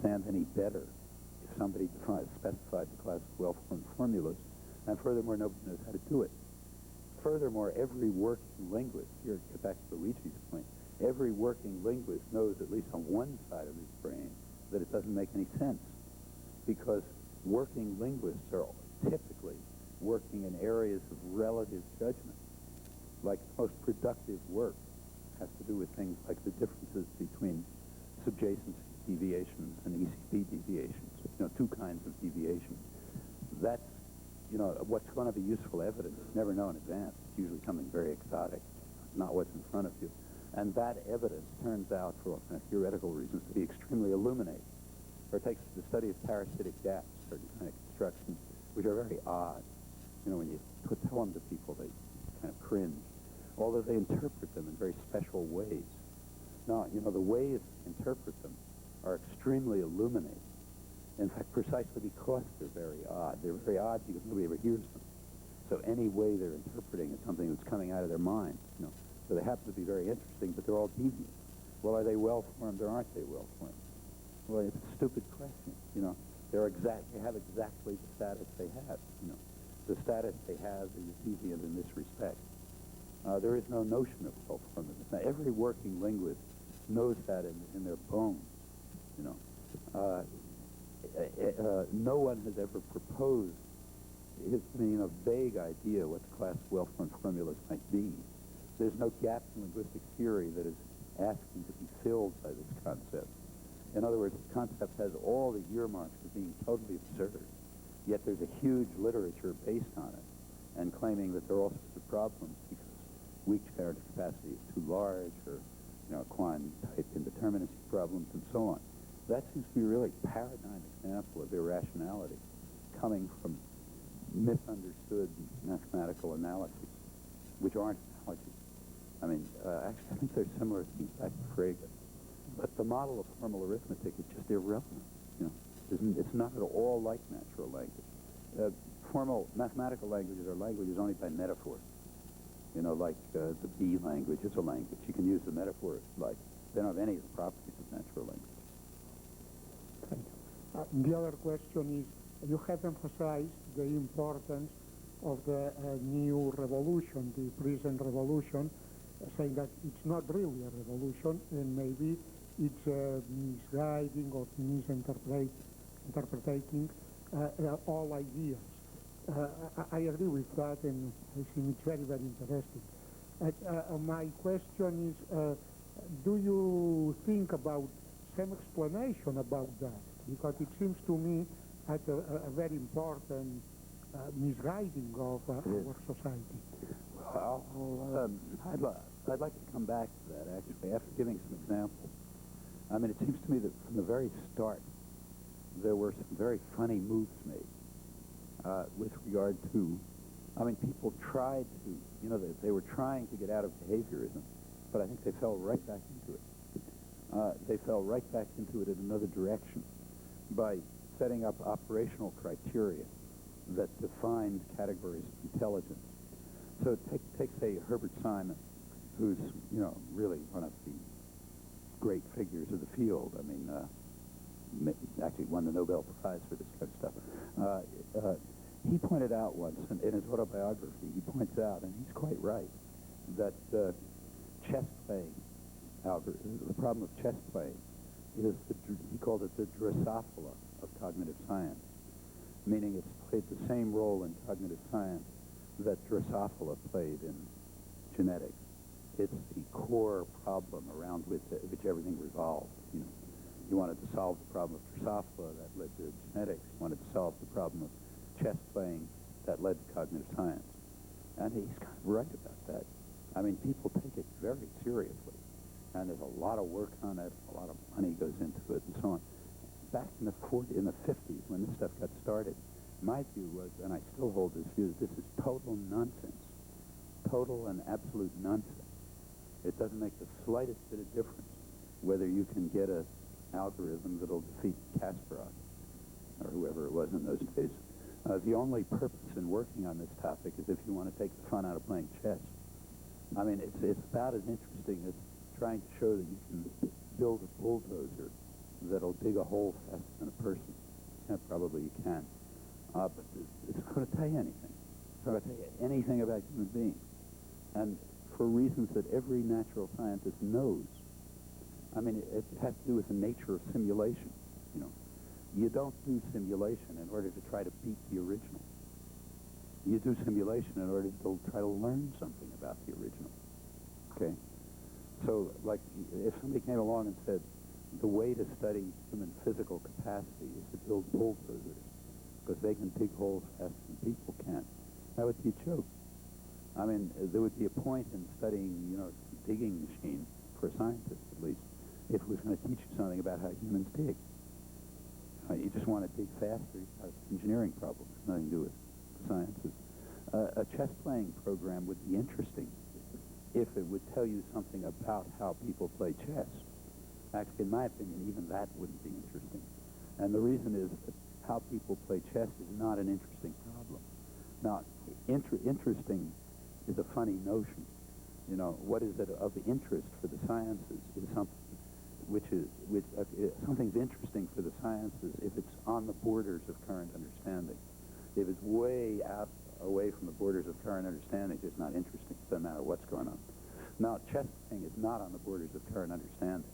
understand any better if somebody specified the class of well-formed formulas, and furthermore, nobody knows how to do it. Furthermore, every working linguist, here, get back to Luigi's point, every working linguist knows, at least on one side of his brain, that it doesn't make any sense, because working linguists are typically working in areas of relative judgment. Like most productive work has to do with things like the differences between subjacency deviations and ECB deviations, two kinds of deviation. That's, what's going to be useful evidence is never known in advance. It's usually something very exotic, not what's in front of you. And that evidence turns out, for all kinds of theoretical reasons, to be extremely illuminating. Or it takes the study of parasitic gaps, certain kind of constructions, which are very odd. When you tell them to people, they kind of cringe, although they interpret them in very special ways. Now, the ways they interpret them are extremely illuminating. In fact, precisely because they're very odd. They're very odd because nobody ever hears them. So any way they're interpreting is something that's coming out of their mind. So they happen to be very interesting, but they're all deviant. Well, are they well-formed or aren't they well-formed? Well, it's a stupid question. They have exactly the status they have. The status they have is deviant in this respect. There is no notion of well-formedness. Now, every working linguist knows that in their bones. No one has ever proposed a vague idea what the class of well-formed formulas might be. There's no gap in linguistic theory that is asking to be filled by this concept. In other words, the concept has all the earmarks of being totally absurd, yet there's a huge literature based on it and claiming that there are all sorts of problems because weak generative capacity is too large, or quantity-type indeterminacy problems, and so on. That seems to be really a paradigm example of irrationality coming from misunderstood mathematical analyses, which aren't analogies. Actually, I think they're similar to back to Frege. But the model of formal arithmetic is just irrelevant. It's not at all like natural language. Formal mathematical languages are languages only by metaphor. Like the B language is a language. You can use the metaphor if you like. They don't have any of the properties of natural language. Thank you. The other question is, you have emphasized the importance of the new revolution, the present revolution, saying that it's not really a revolution, and maybe it's misguiding or misinterpreting all ideas. I agree with that, and I think it's very, very interesting. My question is, do you think about some explanation about that? Because it seems to me at a very important misguiding of our society. Well, I'd like to come back to that, actually, after giving some examples. It seems to me that from the very start, there were some very funny moves made with regard to, people tried to, they were trying to get out of behaviorism, but I think they fell right back into it. They fell right back into it in another direction by setting up operational criteria that defined categories of intelligence. So take say, Herbert Simon, who's, really one of the great figures of the field. Actually won the Nobel Prize for this kind of stuff. He pointed out once, in his autobiography, he points out, and he's quite right, that chess playing, the problem of chess playing is, he called it the Drosophila of cognitive science, meaning it's played the same role in cognitive science that Drosophila played in genetics. It's the core problem around which everything revolved. You wanted to solve the problem of Drosophila, that led to genetics. You wanted to solve the problem of chess playing, that led to cognitive science. And he's kind of right about that. People take it very seriously, and there's a lot of work on it, a lot of money goes into it, and so on. Back in the 50s, when this stuff got started, my view was, and I still hold this view, that this is total nonsense, total and absolute nonsense. It doesn't make the slightest bit of difference whether you can get an algorithm that'll defeat Kasparov, or whoever it was in those days. The only purpose in working on this topic is if you want to take the fun out of playing chess. It's about as interesting as trying to show that you can build a bulldozer that'll dig a hole faster than a person. Yeah, probably you can. But it's not going to tell you anything. It's not going to tell you anything about human beings. And for reasons that every natural scientist knows. I mean, it has to do with the nature of simulation, you know. You don't do simulation in order to try to beat the original. You do simulation in order to try to learn something about the original, okay? So, like, if somebody came along and said, the way to study human physical capacity is to build bulldozers, because they can dig holes faster than people can, that would be a joke. I mean, there would be a point in studying, you know, digging machine, for a scientist at least, if it was going to teach you something about how humans dig. You just want to dig faster, you've got an engineering problem, nothing to do with sciences. A chess-playing program would be interesting if it would tell you something about how people play chess. Actually, in my opinion, even that wouldn't be interesting. And the reason is that how people play chess is not an interesting problem. Now, interesting is a funny notion. You know, what is it of interest for the sciences is something something's interesting for the sciences if it's on the borders of current understanding. If it's way out away from the borders of current understanding, it's not interesting. It doesn't matter what's going on. Now, chess playing is not on the borders of current understanding.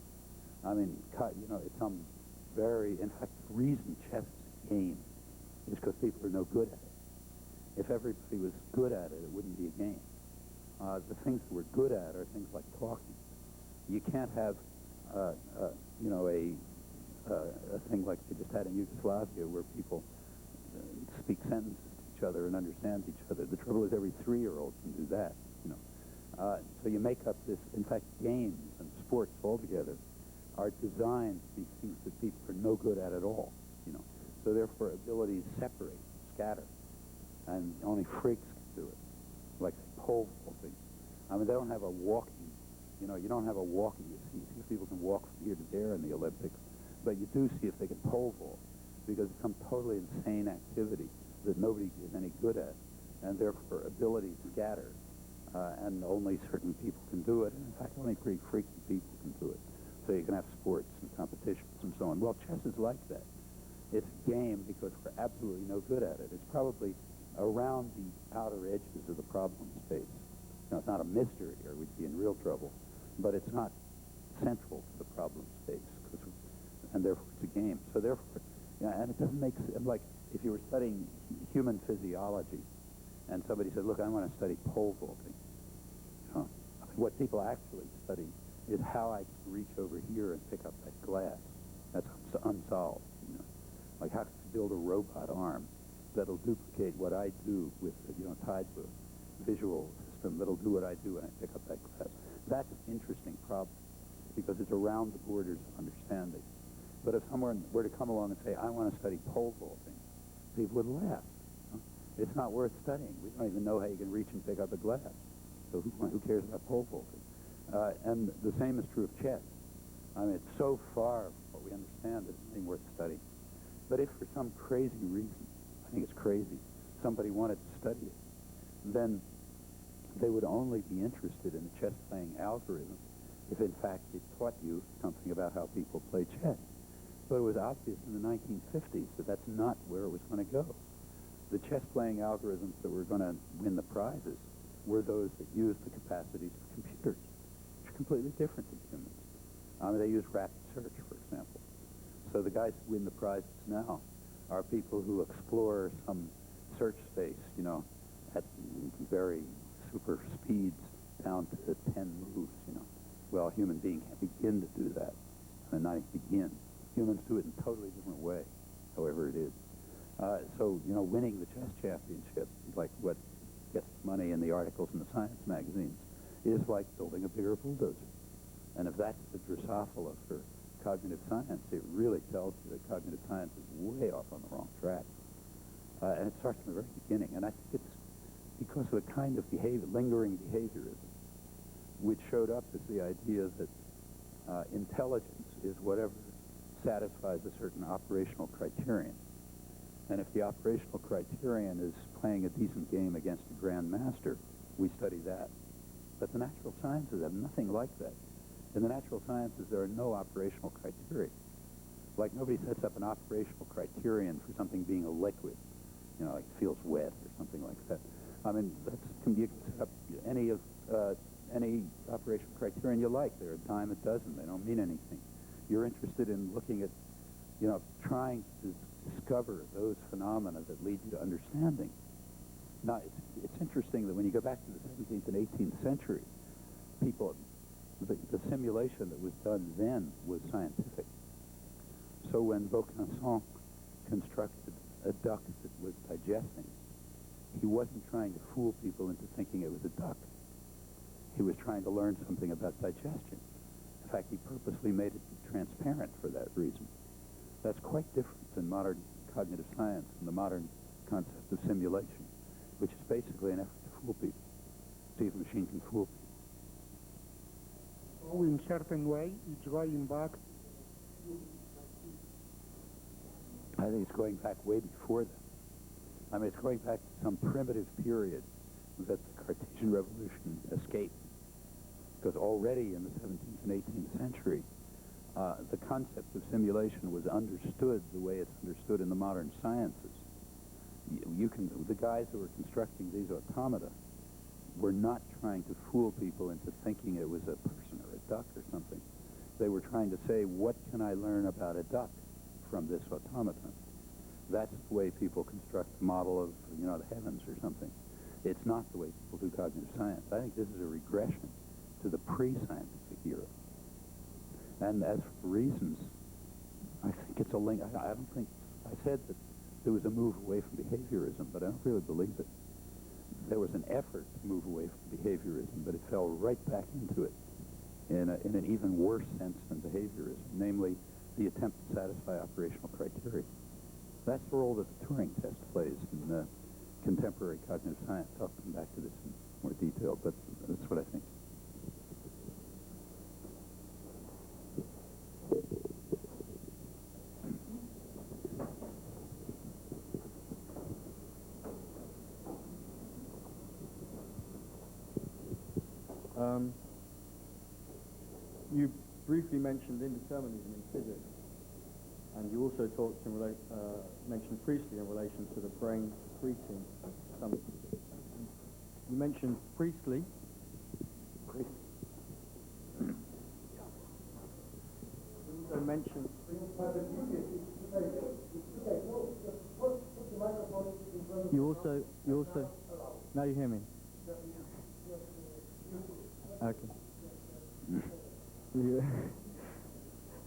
I mean, you know, it's some very, in fact, the reason chess is a game is because people are no good at it. If everybody was good at it, it wouldn't be a game. The things that we're good at are things like talking. You can't have, you know, a thing like they just had in Yugoslavia where people speak sentences to each other and understand each other. The trouble is every 3-year-old can do that, you know. So you make up this, in fact, games and sports altogether are designed to be things that people are no good at all, you know. So therefore abilities separate, scatter, and only freaks can do it, like pole vaulting. I mean, they don't have a walking, you know, you don't have a walking. You see if people can walk from here to there in the Olympics, but you do see if they can pole vault, because it's some totally insane activity that nobody is any good at, and therefore abilities scatter, and only certain people can do it, and in fact only pretty freaky people can do it. So you can have sports and competitions and so on. Well, chess is like that. It's a game because we're absolutely no good at it. It's probably around the outer edges of the problem space. Now, it's not a mystery, or we'd be in real trouble, but it's not central to the problem space, and therefore it's a game. So therefore, yeah, and it doesn't make sense. Like, if you were studying human physiology, and somebody said, look, I want to study pole vaulting. You know, I mean, what people actually study is how I can reach over here and pick up that glass. That's unsolved, you know. Like, how can I build a robot arm that'll duplicate what I do with, you know, tied to a visual system that'll do what I do when I pick up that glass. That's an interesting problem, because it's around the borders of understanding. But if someone were to come along and say, I want to study pole vaulting, people would laugh. You know? It's not worth studying. We don't even know how you can reach and pick up a glass. So who cares about pole vaulting? And the same is true of chess. I mean, it's so far from what we understand that it's nothing worth studying. But if for some crazy reason, I think it's crazy, somebody wanted to study it, then they would only be interested in the chess-playing algorithm if, in fact, it taught you something about how people play chess. But it was obvious in the 1950s that that's not where it was going to go. The chess-playing algorithms that were going to win the prizes were those that used the capacities of computers, which are completely different than humans. They use rapid search, for example. So the guys who win the prizes now are people who explore some search space, you know, at very super speeds down to 10 moves, you know. Well, a human being can't begin to do that. And not even begin. Humans do it in a totally different way, however it is. So, you know, winning the chess championship, like what gets money in the articles in the science magazines, is like building a bigger bulldozer. And if that's the Drosophila for cognitive science, it really tells you that cognitive science is way off on the wrong track. And it starts from the very beginning. And I think it's because of a kind of behavior, lingering behaviorism, which showed up as the idea that intelligence is whatever satisfies a certain operational criterion. And if the operational criterion is playing a decent game against a grandmaster, we study that. But the natural sciences have nothing like that. In the natural sciences, there are no operational criteria. Like nobody sets up an operational criterion for something being a liquid, you know, like it feels wet or something like that. I mean, you can set up any operational criterion you like. There are a dime a dozen. They don't mean anything. You're interested in looking at, you know, trying to discover those phenomena that lead you to understanding. Now, it's interesting that when you go back to the 17th and 18th century, people, the simulation that was done then was scientific. So when Vaucanson constructed a duck that was digesting, he wasn't trying to fool people into thinking it was a duck. He was trying to learn something about digestion. In fact, he purposely made it transparent for that reason. That's quite different than modern cognitive science and the modern concept of simulation, which is basically an effort to fool people, see if a machine can fool people. So in certain way, it's going back. I think it's going back way before that. I mean, it's going back to some primitive period that the Cartesian revolution escaped. Because already in the 17th and 18th century, the concept of simulation was understood the way it's understood in the modern sciences. The guys who were constructing these automata were not trying to fool people into thinking it was a person or a duck or something. They were trying to say, what can I learn about a duck from this automaton? That's the way people construct the model of, you know, the heavens or something. It's not the way people do cognitive science. I think this is a regression to the pre-scientific era. And as for reasons, I think it's a link. I don't think, I said that there was a move away from behaviorism, but I don't really believe it. There was an effort to move away from behaviorism, but it fell right back into it in an even worse sense than behaviorism, namely the attempt to satisfy operational criteria. That's the role that the Turing test plays in contemporary cognitive science. I'll come back to this in more detail, but that's what I think. You briefly mentioned indeterminism in physics, and you also talked mentioned Priestley in relation to the brain secreting something. You mentioned Priestley. You also mentioned. You also. Now you hear me. Okay.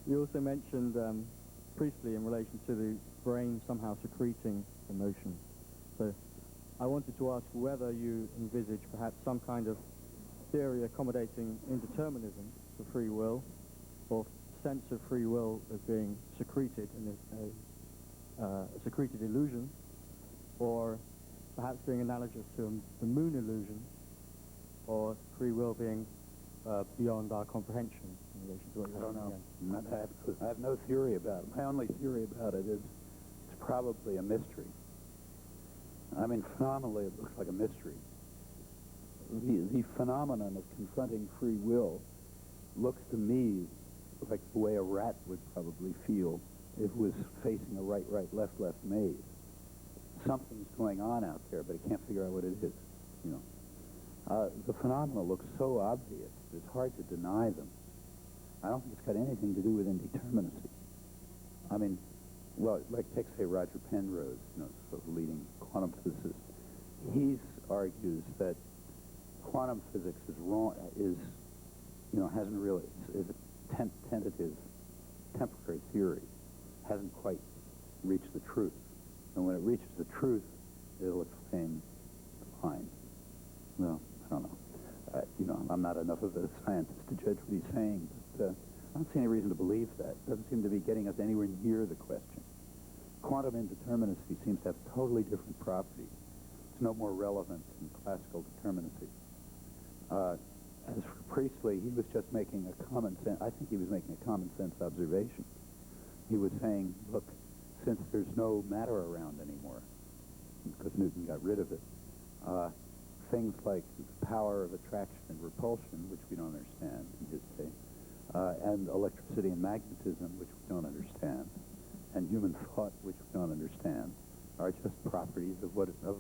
You also mentioned Priestley in relation to the brain somehow secreting emotion. So I wanted to ask whether you envisage perhaps some kind of theory accommodating indeterminism for free will, or sense of free will as being secreted in a secreted illusion, or perhaps being analogous to the moon illusion, or free will being beyond our comprehension in relation to what you're saying. I don't know. I have no theory about it. My only theory about it is it's probably a mystery. I mean, phenomenally, it looks like a mystery. The phenomenon of confronting free will looks to me like the way a rat would probably feel if it was facing a right, left maze. Something's going on out there, but it can't figure out what it is, you know. The phenomena look so obvious, it's hard to deny them. I don't think it's got anything to do with indeterminacy. I mean, well, like take, say, Roger Penrose, you know, sort of leading quantum physicist. He argues that quantum physics is wrong, you know, hasn't really, is a tentative, temporary theory, hasn't quite reached the truth. And when it reaches the truth, it'll explain the mind. Well, I don't know. You know, I'm not enough of a scientist to judge what he's saying, but I don't see any reason to believe that. It doesn't seem to be getting us anywhere near the question. Quantum indeterminacy seems to have totally different properties. It's no more relevant than classical determinacy. As for Priestley, he was just making a common sense, I think he was making a common sense observation. He was saying, look, since there's no matter around anymore, because Newton got rid of it, things like the power of attraction and repulsion, which we don't understand in his day, and electricity and magnetism, which we don't understand, and human thought, which we don't understand, are just properties of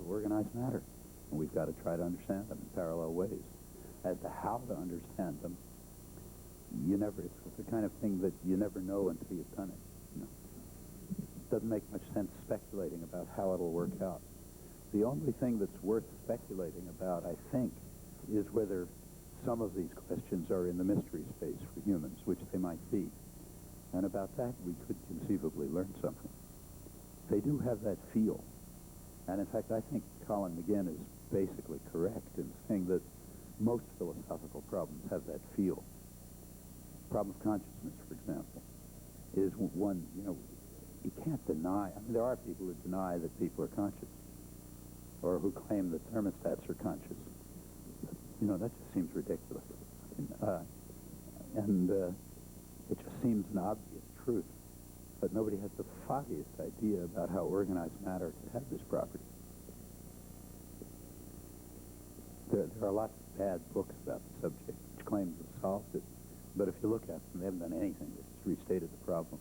organized matter. And we've got to try to understand them in parallel ways. As to how to understand them, it's the kind of thing that you never know until you've done it. It doesn't make much sense speculating about how it'll work out. The only thing that's worth speculating about, I think, is whether some of these questions are in the mystery space for humans, which they might be. And about that, we could conceivably learn something. They do have that feel. And in fact, I think Colin McGinn is basically correct in saying that most philosophical problems have that feel. Problem of consciousness, for example, is one, you can't deny. I mean, there are people who deny that people are conscious, or who claim that thermostats are conscious. That just seems ridiculous. It just seems an obvious truth. But nobody has the foggiest idea about how organized matter could have this property. There are lots of bad books about the subject which claim to have solved it. But if you look at them, they haven't done anything. They just restated the problem.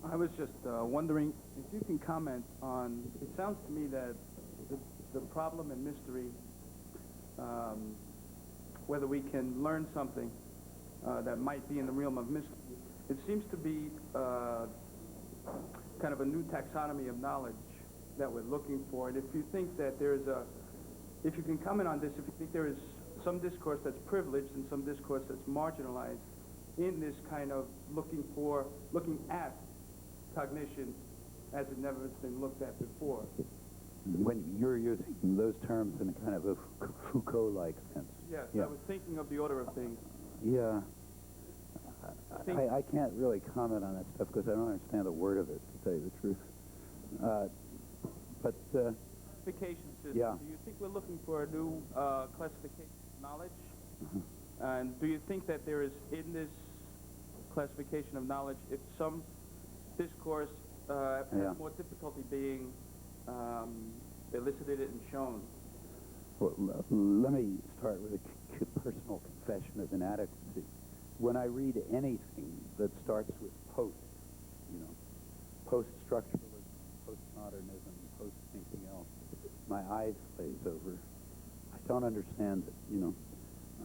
I was just wondering if you can comment on, it sounds to me that the problem and mystery, whether we can learn something that might be in the realm of mystery, it seems to be kind of a new taxonomy of knowledge that we're looking for. And if you think that if you can comment on this, if you think there is some discourse that's privileged and some discourse that's marginalized in this kind of looking at cognition as it never has been looked at before. When you're using those terms in a kind of a Foucault-like sense. Yes, yeah. I was thinking of the order of things. Yeah. I can't really comment on that stuff because I don't understand a word of it, to tell you the truth. Classification system. Yeah. Do you think we're looking for a new classification of knowledge? And do you think that there is, in this classification of knowledge, if some discourse has more difficulty being elicited and shown? Well, let me start with a personal confession of inadequacy. When I read anything that starts with post-structuralism, postmodernism, post-anything else, my eyes glaze over. I don't understand it,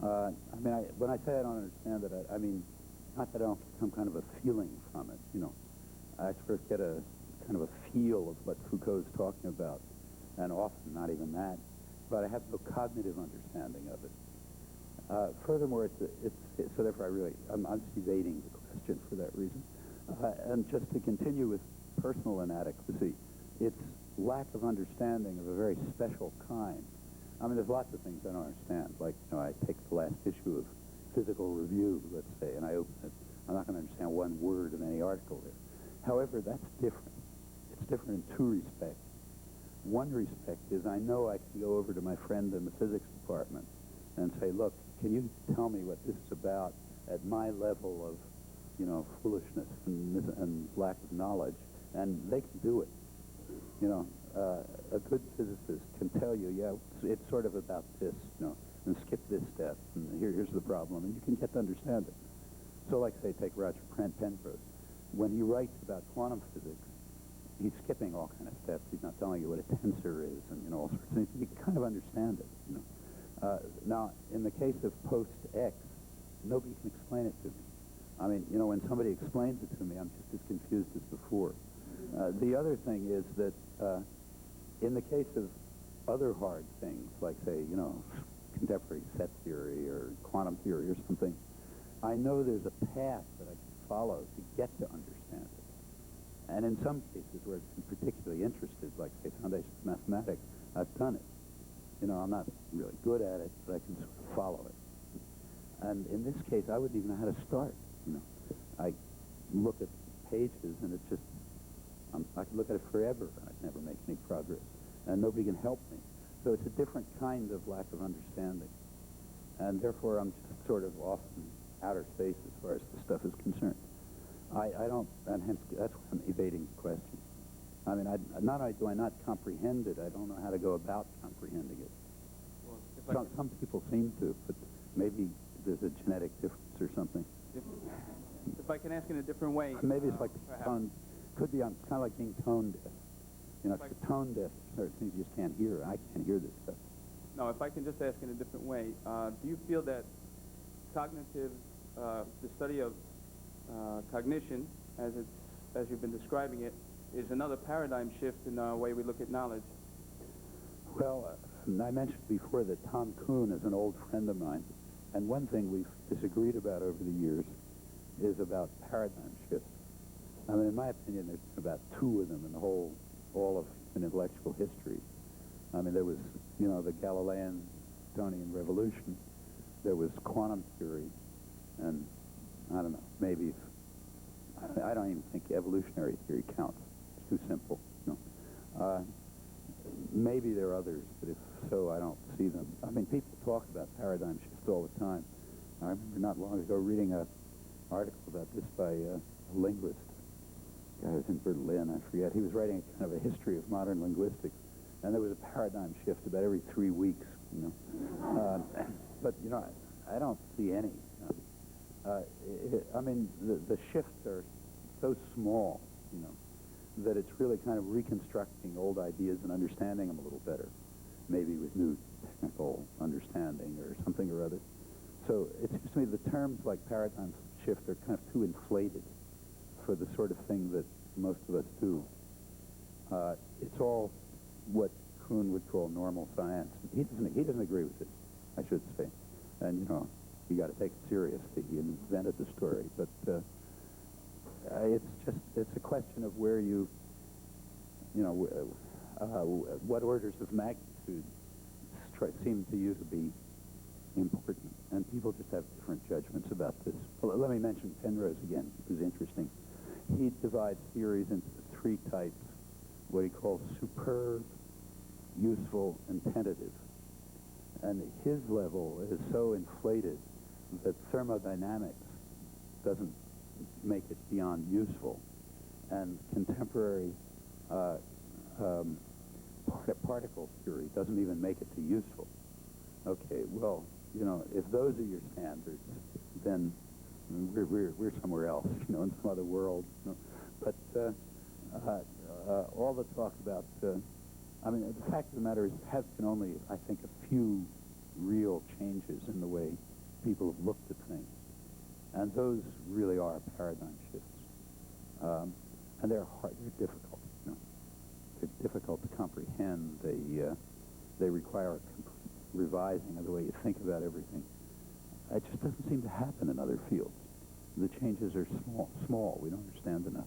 when I say I don't understand it, I mean, not that I don't get some kind of a feeling from it, I sort of get a kind of a feel of what Foucault's talking about, and often not even that, but I have no cognitive understanding of it. Furthermore, so therefore I'm just evading the question for that reason. And just to continue with personal inadequacy, it's lack of understanding of a very special kind. I mean, there's lots of things I don't understand. Like, I take the last issue of Physical Review, let's say, and I open it. I'm not going to understand one word of any article there. However, that's different. It's different in two respects. One respect is I know I can go over to my friend in the physics department and say, look, can you tell me what this is about at my level of, foolishness and lack of knowledge? And they can do it. A good physicist can tell you, it's sort of about this, and skip this step, and here's the problem, and you can get to understand it. So like, say, take Roger Penrose. When he writes about quantum physics, he's skipping all kind of steps. He's not telling you what a tensor is and, all sorts of things. You can kind of understand it, Now, in the case of post-X, nobody can explain it to me. I mean, when somebody explains it to me, I'm just as confused as before. The other thing is that in the case of other hard things, like, say, contemporary set theory or quantum theory or something, I know there's a path that I can follow to get to understand it. And in some cases where I'm particularly interested, like, say, foundations of mathematics, I've done it. I'm not really good at it, but I can sort of follow it. And in this case, I wouldn't even know how to start. I look at pages, and it's just, I could look at it forever, and I'd never make any progress. And nobody can help me. So it's a different kind of lack of understanding. And therefore, I'm just sort of off in outer space as far as the stuff is concerned. I don't, and hence that's why I'm evading the question. I mean, not only do I not comprehend it, I don't know how to go about comprehending it. Well, Some people seem to, but maybe there's a genetic difference or something. if I can ask in a different way. Maybe it's like perhaps. tone, could be, kind of like being tone deaf. You know, if you're tone deaf, certain things you just can't hear. I can't hear this stuff. No, if I can just ask in a different way, do you feel that cognitive, the study of cognition, as you've been describing it, is another paradigm shift in the way we look at knowledge? Well, I mentioned before that Tom Kuhn is an old friend of mine, and one thing we've disagreed about over the years is about paradigm shifts. I mean, in my opinion, there's about two of them in all of human intellectual history. I mean, there was, you know, the Galilean Newtonian revolution, there was quantum theory, and I don't know, maybe, I don't even think evolutionary theory counts. It's too simple, you know. Maybe there are others, but if so, I don't see them. I mean, people talk about paradigm shifts all the time. I remember not long ago reading an article about this by a linguist. The guy was in Berlin, I forget. He was writing a kind of a history of modern linguistics, and there was a paradigm shift about every 3 weeks, you know. But, you know, I don't see any. I mean, the shifts are so small, you know, that it's really kind of reconstructing old ideas and understanding them a little better, maybe with new technical understanding or something or other. So it seems to me the terms like paradigm shift are kind of too inflated for the sort of thing that most of us do. It's all what Kuhn would call normal science. He doesn't agree with it, I should say. And, you know, you got to take it seriously. He invented the story, but it's a question of where you know, what orders of magnitude seem to you to be important, and people just have different judgments about this. Well, let me mention Penrose again, who's interesting. He divides theories into 3 types, what he calls superb, useful, and tentative. And his level is so inflated that thermodynamics doesn't make it beyond useful, and contemporary particle theory doesn't even make it to useful. Okay, well, you know, if those are your standards, then we're somewhere else, you know, in some other world. You know? But all the talk about, I mean, the fact of the matter is, there have been only, I think, a few real changes in the way people have looked at things. And those really are paradigm shifts. And they're hard, they're difficult, you know. They're difficult to comprehend. They require a complete revising of the way you think about everything. It just doesn't seem to happen in other fields. The changes are small. We don't understand enough.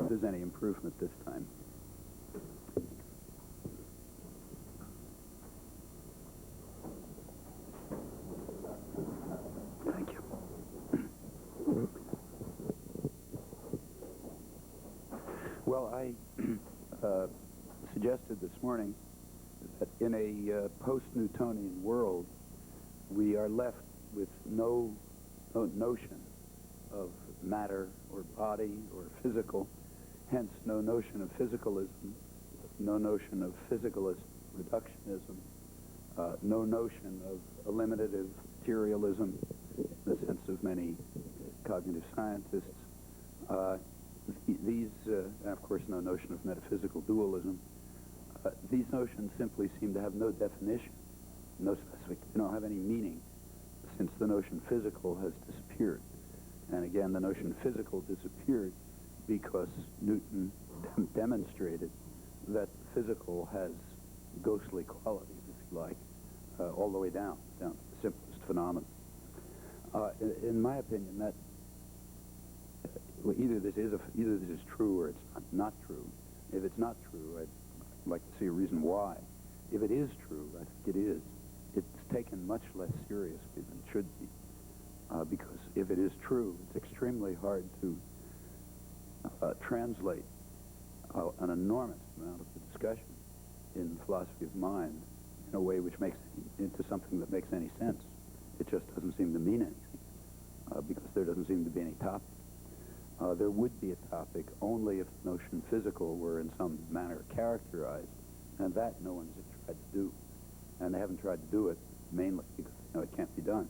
If there's any improvement this time. Thank you. Well, I suggested this morning that in a post-Newtonian world, we are left with no notion of matter or body or physical, hence no notion of physicalism, no notion of physicalist reductionism, no notion of eliminative materialism in the sense of many cognitive scientists. And of course, no notion of metaphysical dualism. These notions simply seem to have no definition, no specific, they don't have any meaning, since the notion physical has disappeared. And again, the notion physical disappeared because Newton demonstrated that physical has ghostly qualities, if you like, all the way down to the simplest phenomena. In my opinion, that either this is true or it's not true. If it's not true, I'd like to see a reason why. If it is true, I think it is, it's taken much less seriously than it should be. Because if it is true, it's extremely hard to translate an enormous amount of the discussion in philosophy of mind in a way which makes it into something that makes any sense. It just doesn't seem to mean anything because there doesn't seem to be any topic. There would be a topic only if the notion physical were in some manner characterized, and that no one's tried to do. And they haven't tried to do it mainly because it can't be done.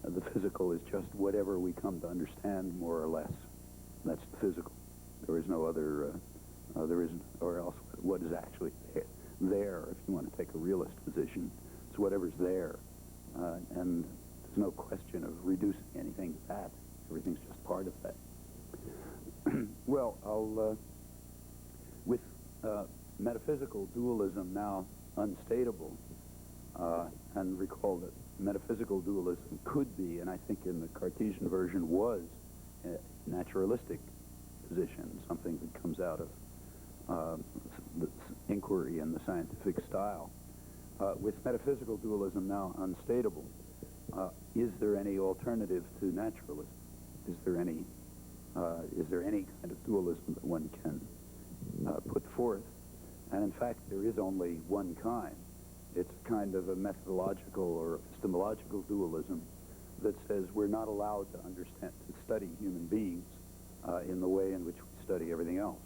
The physical is just whatever we come to understand more or less. That's the physical. There is no other, there isn't, or else what is actually there, if you want to take a realist position. It's whatever's there. And there's no question of reducing anything to that. Everything's just part of that. Well, with metaphysical dualism now unstatable, and recall that metaphysical dualism could be, and I think in the Cartesian version was, a naturalistic position, something that comes out of the inquiry in the scientific style. With metaphysical dualism now unstatable, is there any alternative to naturalism? Is there any kind of dualism that one can put forth? And in fact, there is only one kind. It's a kind of a methodological or epistemological dualism that says we're not allowed to study human beings in the way in which we study everything else,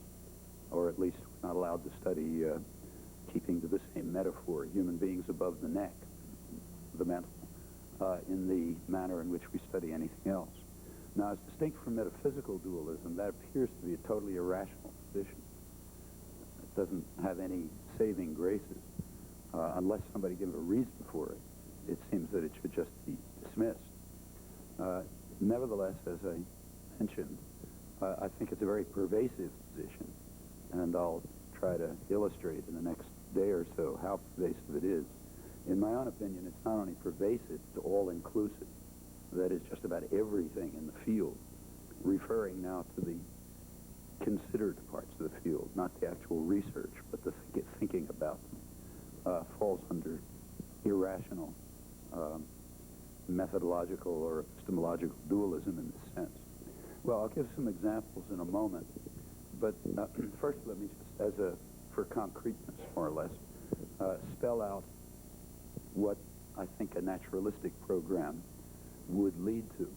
or at least we're not allowed to study, keeping to the same metaphor, human beings above the neck, the mental, in the manner in which we study anything else. Now, as distinct from metaphysical dualism, that appears to be a totally irrational position. It doesn't have any saving graces. Unless somebody gives a reason for it, it seems that it should just be dismissed. Nevertheless, as I mentioned, I think it's a very pervasive position, and I'll try to illustrate in the next day or so how pervasive it is. In my own opinion, it's not only pervasive, it's all-inclusive. That is just about everything in the field, referring now to the considered parts of the field, not the actual research, but the thinking about them. Falls under irrational methodological or epistemological dualism in this sense. Well, I'll give some examples in a moment, but first let me just, for concreteness more or less, spell out what I think a naturalistic program would lead to.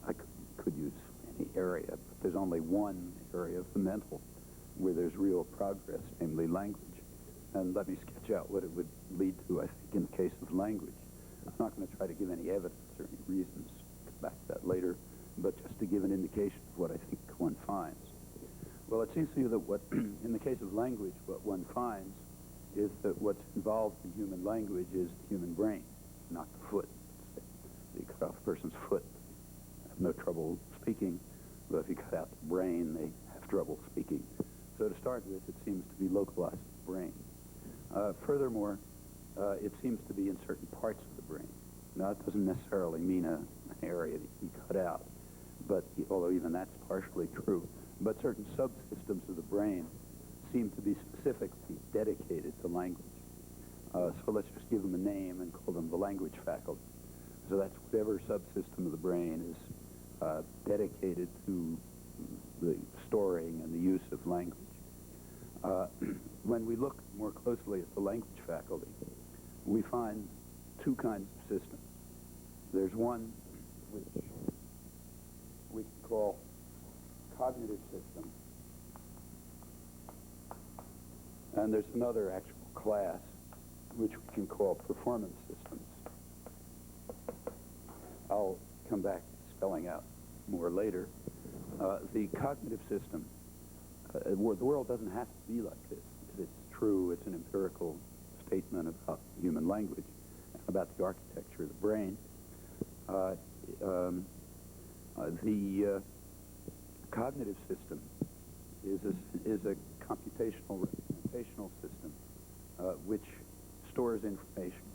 I could use any area, but there's only one area of the mental where there's real progress, namely language. And let me sketch out what it would lead to, I think, in the case of language. I'm not going to try to give any evidence or any reasons, come back to that later, but just to give an indication of what I think one finds. Well, it seems to you that what, in the case of language, what one finds is that what's involved in human language is the human brain, not the foot. You cut off a person's foot, they have no trouble speaking, but if you cut out the brain, they have trouble speaking. So to start with, it seems to be localized to the brain. Furthermore, it seems to be in certain parts of the brain. Now, it doesn't necessarily mean an area that you cut out, but although even that's partially true, but certain subsystems of the brain seem to be specifically dedicated to language. So let's just give them a name and call them the language faculty. So that's whatever subsystem of the brain is dedicated to the storing and the use of language. When we look more closely at the language faculty, we find two kinds of systems. There's one which we can call cognitive system, and there's another actual class which we can call performance systems. I'll come back to spelling out more later. The cognitive system, the world doesn't have to be like this. If it's true, it's an empirical statement about human language, about the architecture of the brain. The cognitive system is a computational representational system which stores information.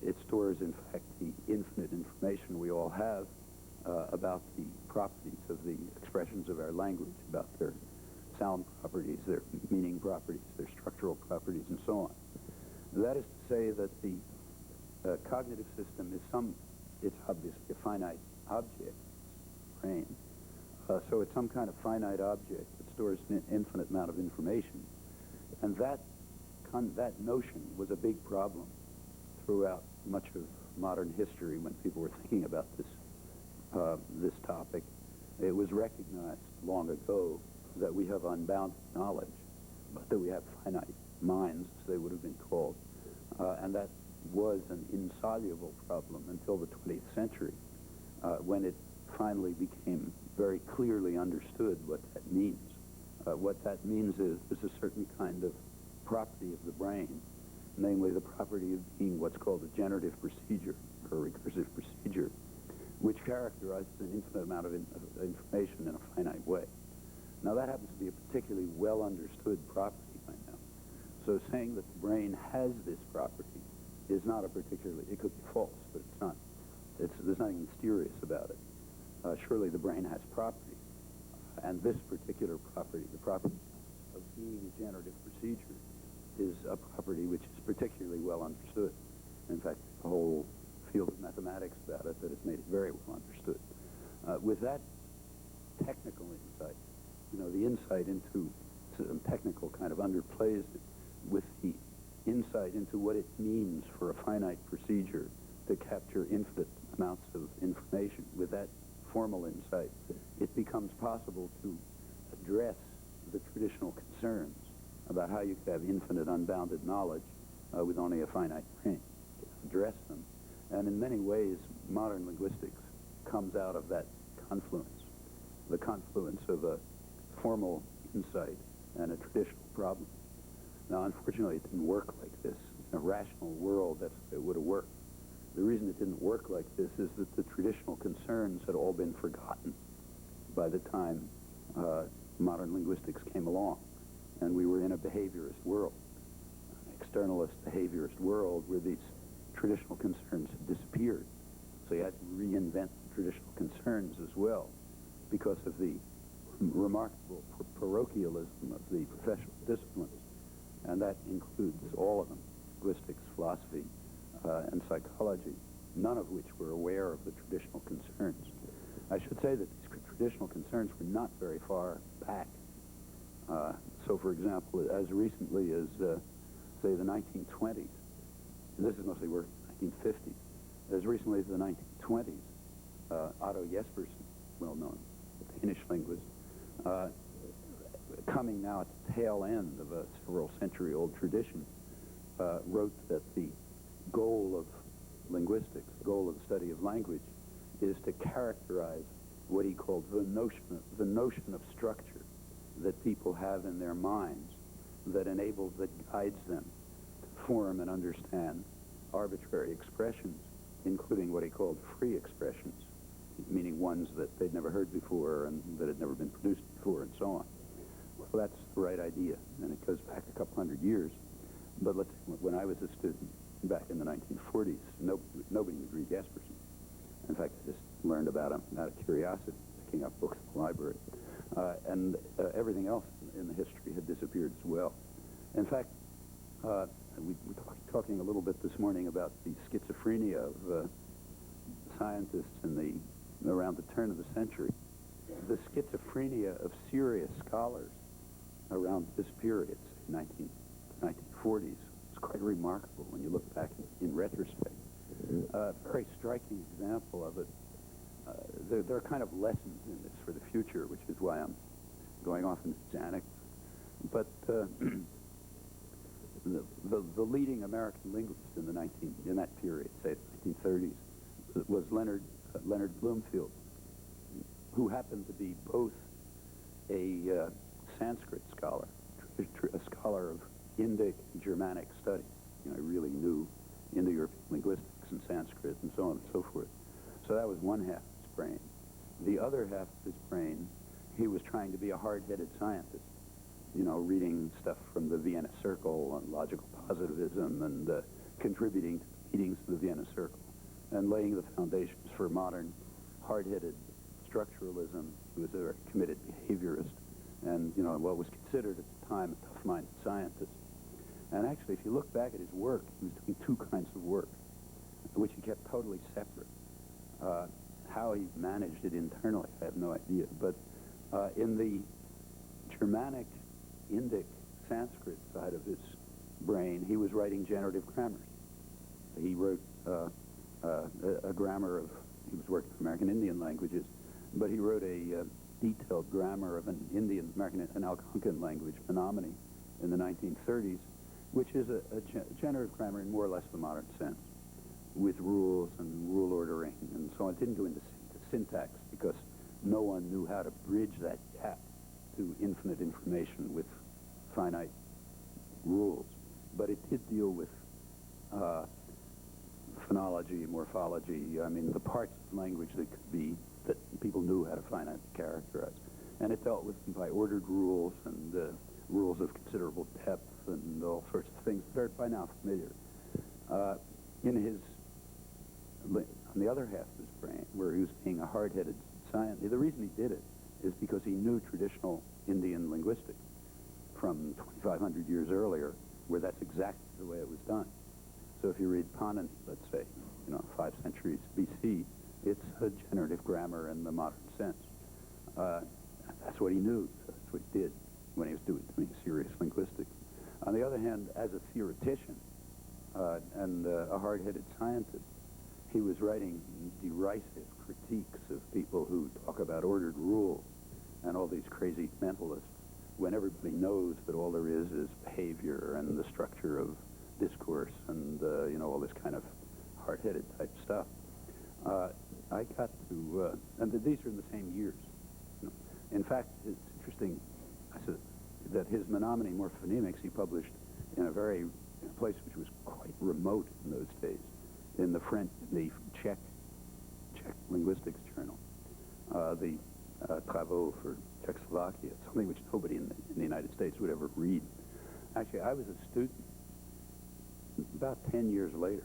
It stores, in fact, the infinite information we all have about the properties of the expressions of our language, about their sound properties, their meaning properties, their structural properties, and so on. That is to say that the cognitive system is it's obviously a finite object, brain. So it's some kind of finite object that stores an infinite amount of information. And that notion was a big problem throughout much of modern history when people were thinking about this topic. It was recognized long ago that we have unbounded knowledge, but that we have finite minds, as they would have been called. And that was an insoluble problem until the 20th century, when it finally became very clearly understood what that means. What that means is there's a certain kind of property of the brain, namely the property of being what's called a generative procedure, or recursive procedure, which characterizes an infinite amount of information in a finite way. Now, that happens to be a particularly well-understood property by now. So saying that the brain has this property is not a particularly, it could be false, but it's not. There's nothing mysterious about it. Surely the brain has properties, and this particular property, the property of being a generative procedure, is a property which is particularly well understood. In fact, the whole field of mathematics about it that has made it very well understood. With that technical insight, the insight into some technical kind of underplays it with the insight into what it means for a finite procedure to capture infinite amounts of information. With that formal insight, it becomes possible to address the traditional concerns about how you could have infinite unbounded knowledge with only a finite brain. Address them. And in many ways, modern linguistics comes out of that confluence, the confluence of a formal insight and a traditional problem. Now, unfortunately, it didn't work like this. In a rational world, it would have worked. The reason it didn't work like this is that the traditional concerns had all been forgotten by the time modern linguistics came along, and we were in a behaviorist world, an externalist behaviorist world where these traditional concerns had disappeared. So you had to reinvent the traditional concerns as well because of the remarkable parochialism of the professional disciplines, and that includes all of them, linguistics, philosophy, and psychology, none of which were aware of the traditional concerns. I should say that these traditional concerns were not very far back. So, for example, as recently as, say, the 1920s, this is mostly work in the 1950s, as recently as the 1920s, Otto Jespersen, well-known Danish linguist, coming now at the tail end of a several century-old tradition, wrote that the goal of linguistics, the goal of the study of language, is to characterize what he called the notion of structure that people have in their minds that guides them to form and understand arbitrary expressions, including what he called free expressions, meaning ones that they'd never heard before and that had never been produced before, and so on. Well, that's the right idea, and it goes back a couple hundred years. But when I was a student back in the 1940s, nobody would read Jespersen. In fact, I just learned about him out of curiosity, picking up books in the library. And everything else in the history had disappeared as well. In fact, we were talking a little bit this morning about the schizophrenia of scientists around the turn of the century. The schizophrenia of serious scholars around this period, say 1940s, is quite remarkable when you look back in retrospect. A very striking example of it. There are kind of lessons in this for the future, which is why I'm going off into this anecdote. But the leading American linguist in that period, say the 1930s, was Leonard Bloomfield, who happened to be both a Sanskrit scholar, a scholar of Indic and Germanic studies. Really knew Indo-European linguistics and Sanskrit and so on and so forth. So that was one half of his brain. The other half of his brain, he was trying to be a hard-headed scientist, reading stuff from the Vienna Circle on logical positivism and contributing to the meetings of the Vienna Circle and laying the foundations for modern hard-headed structuralism. He was a very committed behaviorist and, what was considered at the time a tough-minded scientist. And actually, if you look back at his work, he was doing two kinds of work, which he kept totally separate. How he managed it internally, I have no idea. But in the Germanic, Indic, Sanskrit side of his brain, he was writing generative grammars. He wrote a grammar of, he was working for American Indian languages, but he wrote a detailed grammar of an American and Algonquin language, Menominee, in the 1930s, which is a generative grammar in more or less the modern sense, with rules and rule ordering and so on. It didn't go into syntax because no one knew how to bridge that gap to infinite information with finite rules. But it did deal with phonology, morphology, I mean, the parts of language that people knew how to finitely characterize. And it dealt with them by ordered rules and rules of considerable depth and all sorts of things that are by now familiar. On the other half of his brain, where he was being a hard-headed scientist, the reason he did it is because he knew traditional Indian linguistics from 2,500 years earlier, where that's exactly the way it was done. So if you read Panini, let's say, 5 centuries BC, it's a generative grammar in the modern sense. That's what he knew. So that's what he did when he was doing serious linguistics. On the other hand, as a theoretician and a hard-headed scientist, he was writing derisive critiques of people who talk about ordered rules and all these crazy mentalists, when everybody knows that all there is behavior and the structure of discourse and, all this kind of hard-headed type stuff. I got to, and these are in the same years. In fact, it's interesting that his Menominee Morphonemics he published in a place which was quite remote in those days, in the Czech linguistics journal, the Travaux for Czechoslovakia, something which nobody in the United States would ever read. Actually, I was a student about 10 years later,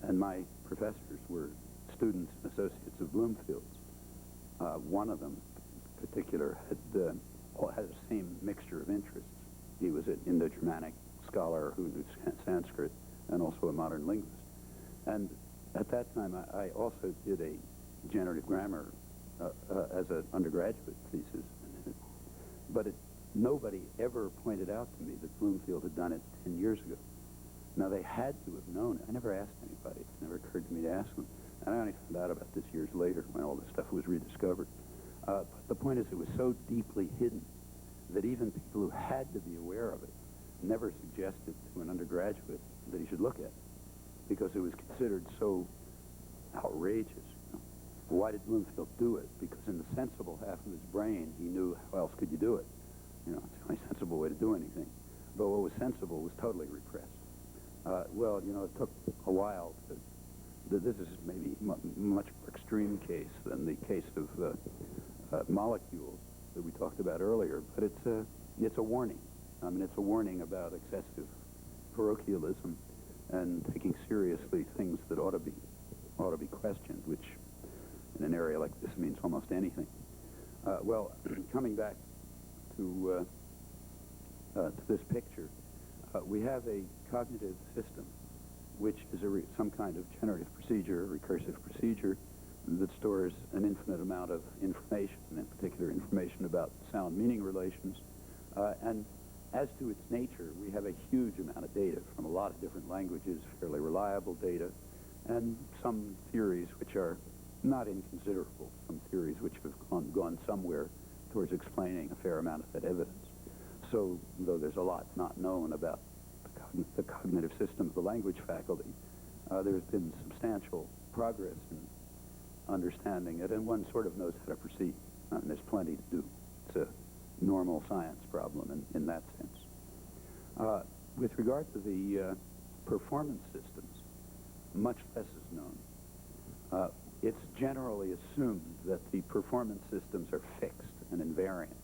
and my professors were students and associates of Bloomfield's. One of them, in particular, had the same mixture of interests. He was an Indo-Germanic scholar who knew Sanskrit and also a modern linguist. And at that time, I also did a generative grammar as an undergraduate thesis. But nobody ever pointed out to me that Bloomfield had done it 10 years ago. Now, they had to have known it. I never asked anybody. It never occurred to me to ask them. And I only found out about this years later when all this stuff was rediscovered. But the point is, it was so deeply hidden that even people who had to be aware of it never suggested to an undergraduate that he should look at it, because it was considered so outrageous. Why did Bloomfield do it? Because in the sensible half of his brain, he knew how else could you do it. It's the only sensible way to do anything. But what was sensible was totally repressed. It took a while. This is maybe much more extreme case than the case of molecules that we talked about earlier. But it's a warning. I mean, it's a warning about excessive parochialism and taking seriously things that ought to be questioned, which in an area like this means almost anything. Coming back to this picture, we have a cognitive system, which is some kind of generative procedure, recursive procedure, that stores an infinite amount of information, in particular information about sound-meaning relations. And as to its nature, we have a huge amount of data from a lot of different languages, fairly reliable data, and some theories which are not inconsiderable, some theories which have gone somewhere towards explaining a fair amount of that evidence. So, though there's a lot not known about the cognitive system of the language faculty, there's been substantial progress in understanding it, and one sort of knows how to proceed. And there's plenty to do. It's a normal science problem in that sense. With regard to the performance systems, much less is known. It's generally assumed that the performance systems are fixed and invariant,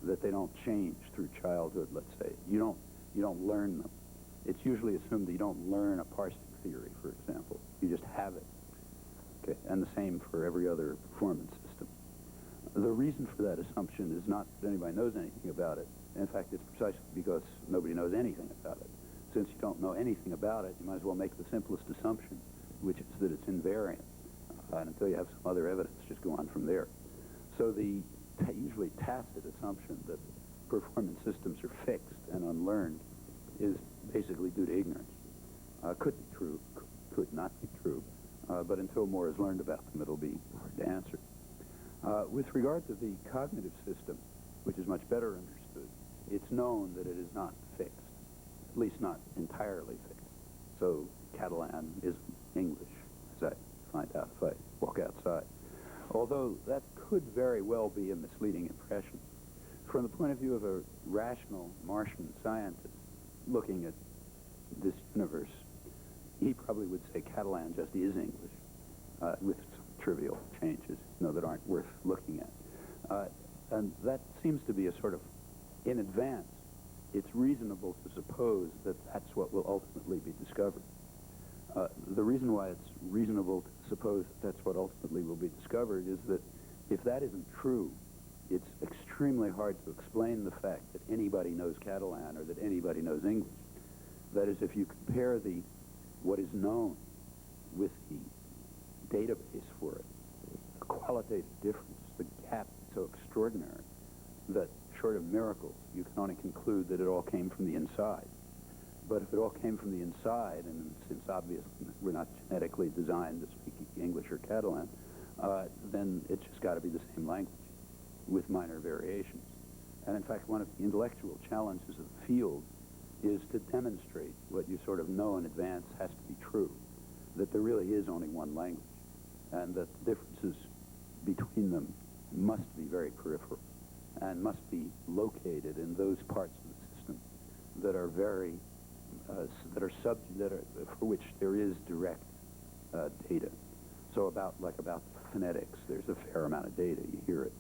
that they don't change through childhood, let's say. You don't learn them. It's usually assumed that you don't learn a parsing theory, for example. You just have it. Okay, and the same for every other performance system. The reason for that assumption is not that anybody knows anything about it. In fact, it's precisely because nobody knows anything about it. Since you don't know anything about it, you might as well make the simplest assumption, which is that it's invariant. And until you have some other evidence, just go on from there. So the usually tacit assumption that performance systems are fixed and unlearned is basically due to ignorance. Could be true, could not be true, but until more is learned about them, it'll be hard to answer. With regard to the cognitive system, which is much better understood, it's known that it is not fixed, at least not entirely fixed. So Catalan is English, as I find out if I walk outside. Although that could very well be a misleading impression. From the point of view of a rational Martian scientist looking at this universe, he probably would say Catalan just is English, with some trivial changes, that aren't worth looking at. And that seems to be a sort of, in advance, it's reasonable to suppose that that's what will ultimately be discovered. The reason why it's reasonable to suppose that that's what ultimately will be discovered is that if that isn't true, it's extremely hard to explain the fact that anybody knows Catalan or that anybody knows English. That is, if you compare what is known with the database for it, the qualitative difference, the gap is so extraordinary that short of miracles, you can only conclude that it all came from the inside. But if it all came from the inside, and since obviously we're not genetically designed to speak English or Catalan, then it's just got to be the same language with minor variations. And in fact, one of the intellectual challenges of the field is to demonstrate what you sort of know in advance has to be true, that there really is only one language, and that the differences between them must be very peripheral and must be located in those parts of the system that are very for which there is direct data. So about phonetics, there's a fair amount of data. You hear it.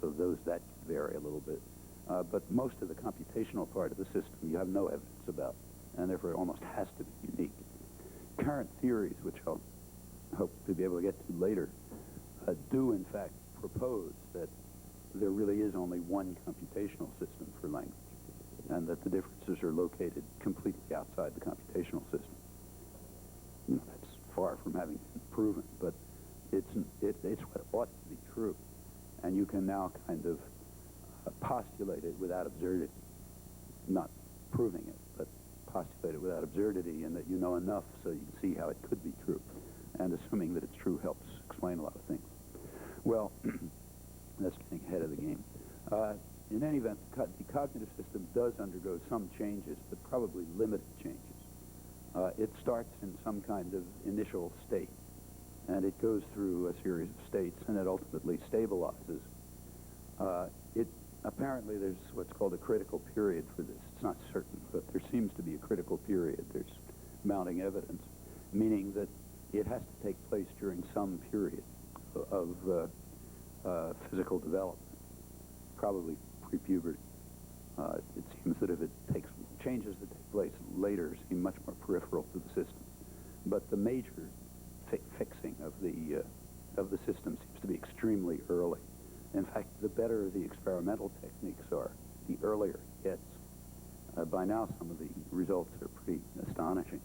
So that vary a little bit. But most of the computational part of the system you have no evidence about, and therefore it almost has to be unique. Current theories, which I'll hope to be able to get to later, do in fact propose that there really is only one computational system for language, and that the differences are located completely outside the computational system. That's far from having been proven, but it's what ought to be true. And you can now kind of postulate it without absurdity. Not proving it, but postulate it without absurdity, and that you know enough so you can see how it could be true. And assuming that it's true helps explain a lot of things. Well, that's getting ahead of the game. In any event, the cognitive system does undergo some changes, but probably limited changes. It starts in some kind of initial state, and it goes through a series of states, and it ultimately stabilizes. Apparently there's what's called a critical period for this. It's not certain, but there seems to be a critical period. There's mounting evidence, meaning that it has to take place during some period of physical development, probably pre-puberty. It seems that if it takes changes that take place later seem much more peripheral to the system. But the major fixing of the system seems to be extremely early. In fact, the better the experimental techniques are, the earlier it gets. By now, some of the results are pretty astonishing.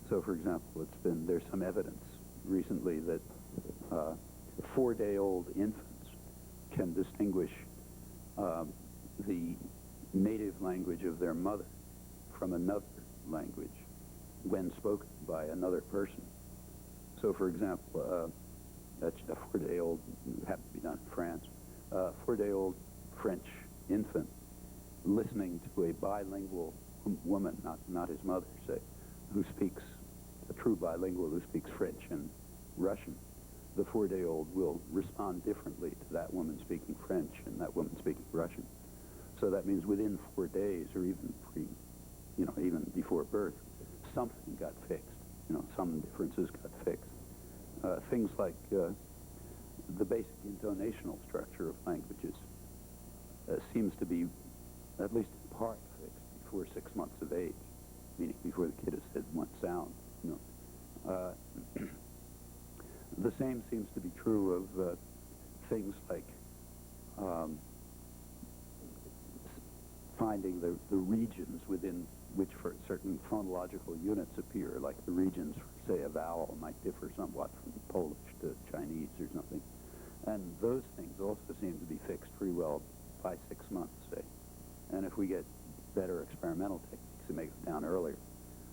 So, for example, there's some evidence recently that 4-day-old infants can distinguish the native language of their mother from another language when spoken by another person. So, for example, a 4-day-old, happened to be done in France, 4-day-old French infant listening to a bilingual woman, not his mother, say, who speaks, a true bilingual who speaks French and Russian, the 4-day-old will respond differently to that woman speaking French and that woman speaking Russian. So that means within 4 days, or even even before birth, something got fixed. Some differences got fixed. Things like the basic intonational structure of languages seems to be, at least in part, fixed before 6 months of age, meaning before the kid has said one sound. The same seems to be true of things like um, finding the regions within which for certain phonological units appear, like the regions for, say, a vowel might differ somewhat from Polish to Chinese or something. And those things also seem to be fixed pretty well by 6 months, say. And if we get better experimental techniques, it may go down earlier.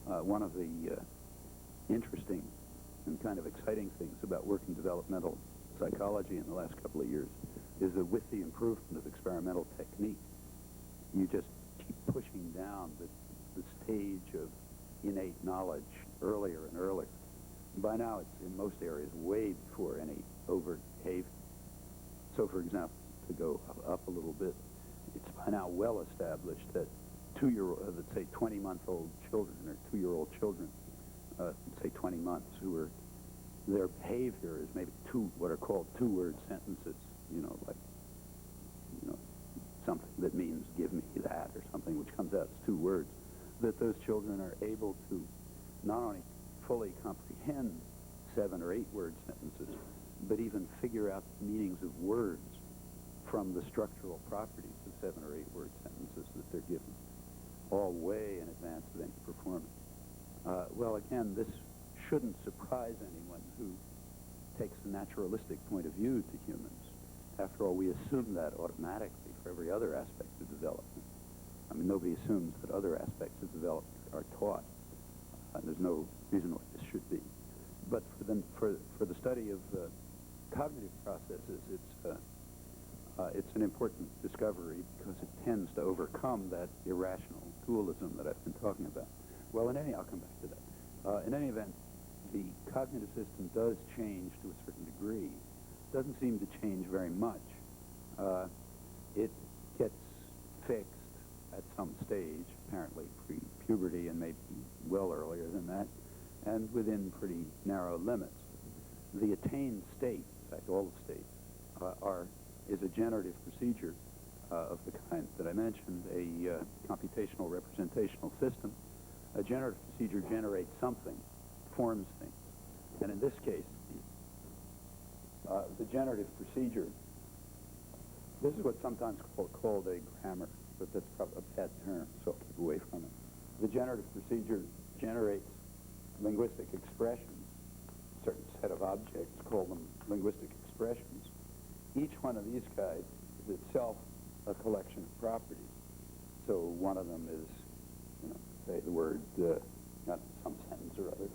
One of the interesting and kind of exciting things about work in developmental psychology in the last couple of years is that with the improvement of experimental technique, you just keep pushing down the stage of innate knowledge earlier and earlier. By now, it's in most areas way before any overt behavior. So, for example, to go up a little bit, it's by now well established that let's say 20-month-old children or 2-year-old children, say 20 months, their behavior is maybe what are called 2-word sentences, like, something that means give me that or something which comes out as 2 words, that those children are able to not only fully comprehend 7 or 8-word sentences, but even figure out the meanings of words from the structural properties of 7 or 8-word sentences that they're given, all way in advance of any performance. Well, again, this shouldn't surprise anyone who takes a naturalistic point of view to humans. After all, we assume that automatically for every other aspect of development. I mean, nobody assumes that other aspects of development are taught. There's no reason why this should be. But for the study of cognitive processes, it's an important discovery because it tends to overcome that irrational dualism that I've been talking about. Well, I'll come back to that. In any event, the cognitive system does change to a certain degree. It doesn't seem to change very much. It gets fixed at some stage, apparently pre-puberty and maybe well earlier than that, and within pretty narrow limits. The attained state, in fact all the states, is a generative procedure of the kind that I mentioned, a computational representational system. A generative procedure generates something, forms things. And in this case, the generative procedure, this is what's sometimes called a grammar, but that's probably a bad term, so I'll keep away from it. The generative procedure generates linguistic expressions, a certain set of objects, call them linguistic expressions. Each one of these guys is itself a collection of properties. So one of them is, say the word, not some sentence or other.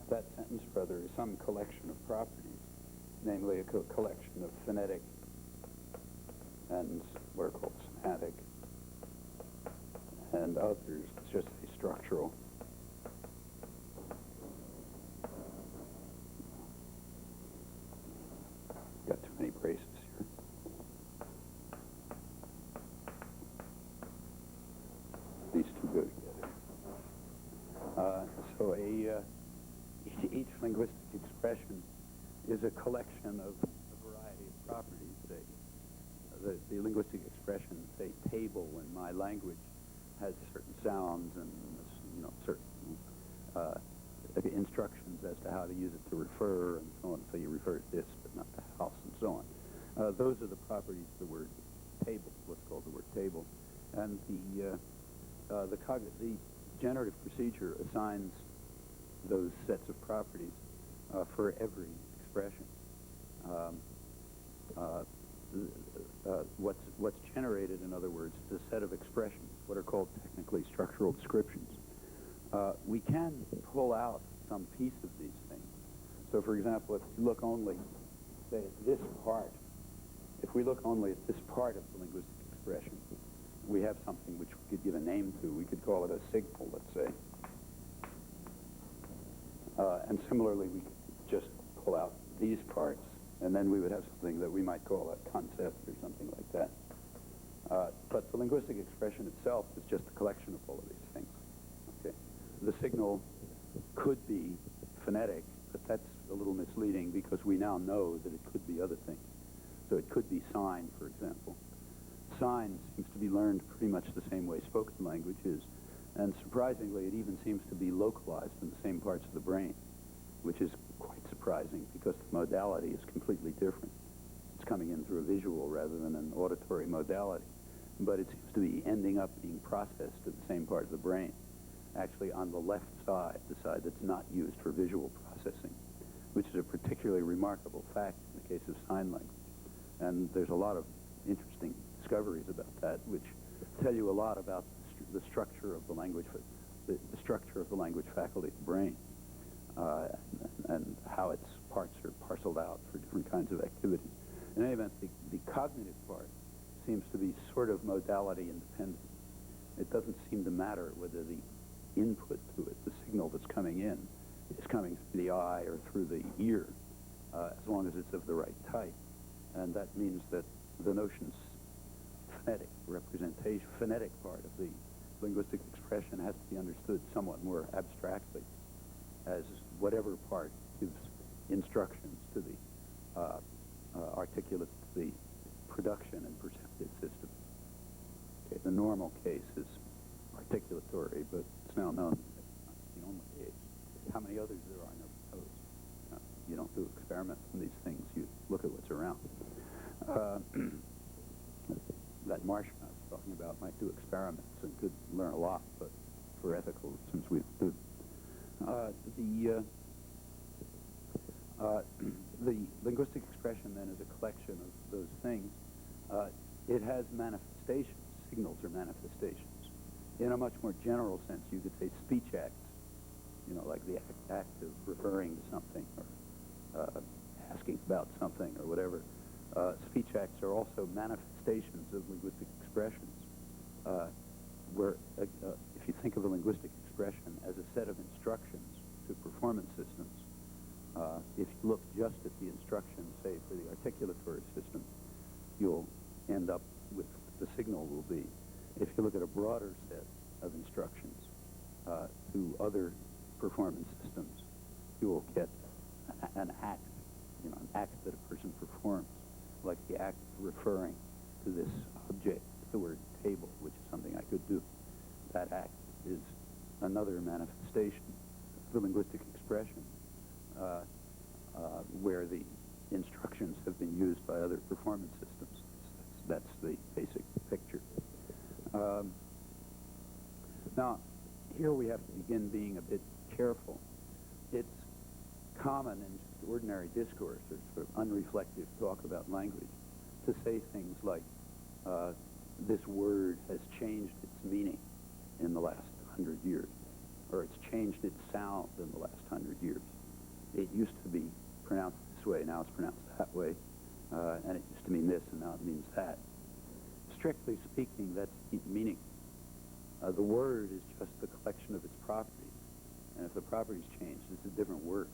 That sentence or other is some collection of properties, namely a collection of phonetic and what are called semantic and others. It's just a structural. Got too many braces here. These two go together. So each linguistic expression is a collection of a variety of properties. The linguistic expression, say table in my language, has certain sounds and certain instructions as to how to use it to refer and so on. So you refer to this but not the house and so on. Those are the properties of the word table, what's called the word table. And the generative procedure assigns those sets of properties for every expression. What's generated, in other words, is a set of expressions, what are called technically structural descriptions. We can pull out some piece of these things. So, for example, if you look only, say, at this part, if we look only at this part of the linguistic expression, we have something which we could give a name to. We could call it a signal, let's say. And similarly, we could just pull out these parts, and then we would have something that we might call a concept or something like that. But the linguistic expression itself is just a collection of all of these things. Okay. The signal could be phonetic, but that's a little misleading because we now know that it could be other things. So it could be sign, for example. Sign seems to be learned pretty much the same way spoken language is, and surprisingly, it even seems to be localized in the same parts of the brain, which is quite surprising because the modality is completely different. It's coming in through a visual rather than an auditory modality. But it seems to be ending up being processed in the same part of the brain, actually on the left side, the side that's not used for visual processing, which is a particularly remarkable fact in the case of sign language. And there's a lot of interesting discoveries about that, which tell you a lot about the structure of the language, the structure of the language faculty of the brain, and how its parts are parceled out for different kinds of activities. In any event, the cognitive part seems to be sort of modality independent. It doesn't seem to matter whether the input to it, the signal that's coming in, is coming through the eye or through the ear, as long as it's of the right type. And that means that the notion's phonetic part of the linguistic expression has to be understood somewhat more abstractly as whatever part gives instructions to the articulate, the production and perceptive system. Okay, the normal case is articulatory, but it's now known that's not the only case. How many others there are, never knows. You don't do experiments on these things, you look at what's around. That Marshman I was talking about might do experiments and could learn a lot, but for ethical reasons we do. The linguistic expression then is a collection of those things. It has manifestations, signals or manifestations. In a much more general sense, you could say speech acts, like the act of referring to something or asking about something or whatever. Speech acts are also manifestations of linguistic expressions, where if you think of a linguistic expression as a set of instructions to performance systems, if you look just at the instructions, say, for the articulatory system, you'll end up with the signal will be. If you look at a broader set of instructions to other performance systems, you will get an act, an act that a person performs, like the act of referring to this object, the word table, which is something I could do. That act is another manifestation of the linguistic expression, where the instructions have been used by other performance systems. That's the basic picture. Now, here we have to begin being a bit careful. It's common in just ordinary discourse or sort of unreflective talk about language to say things like, this word has changed its meaning in the last 100 years, or it's changed its sound in the last 100 years. It used to be pronounced this way, now it's pronounced that way, and it used to mean this, and now it means that. Strictly speaking, that's meaning. The word is just the collection of its properties, and if the properties change, it's a different word.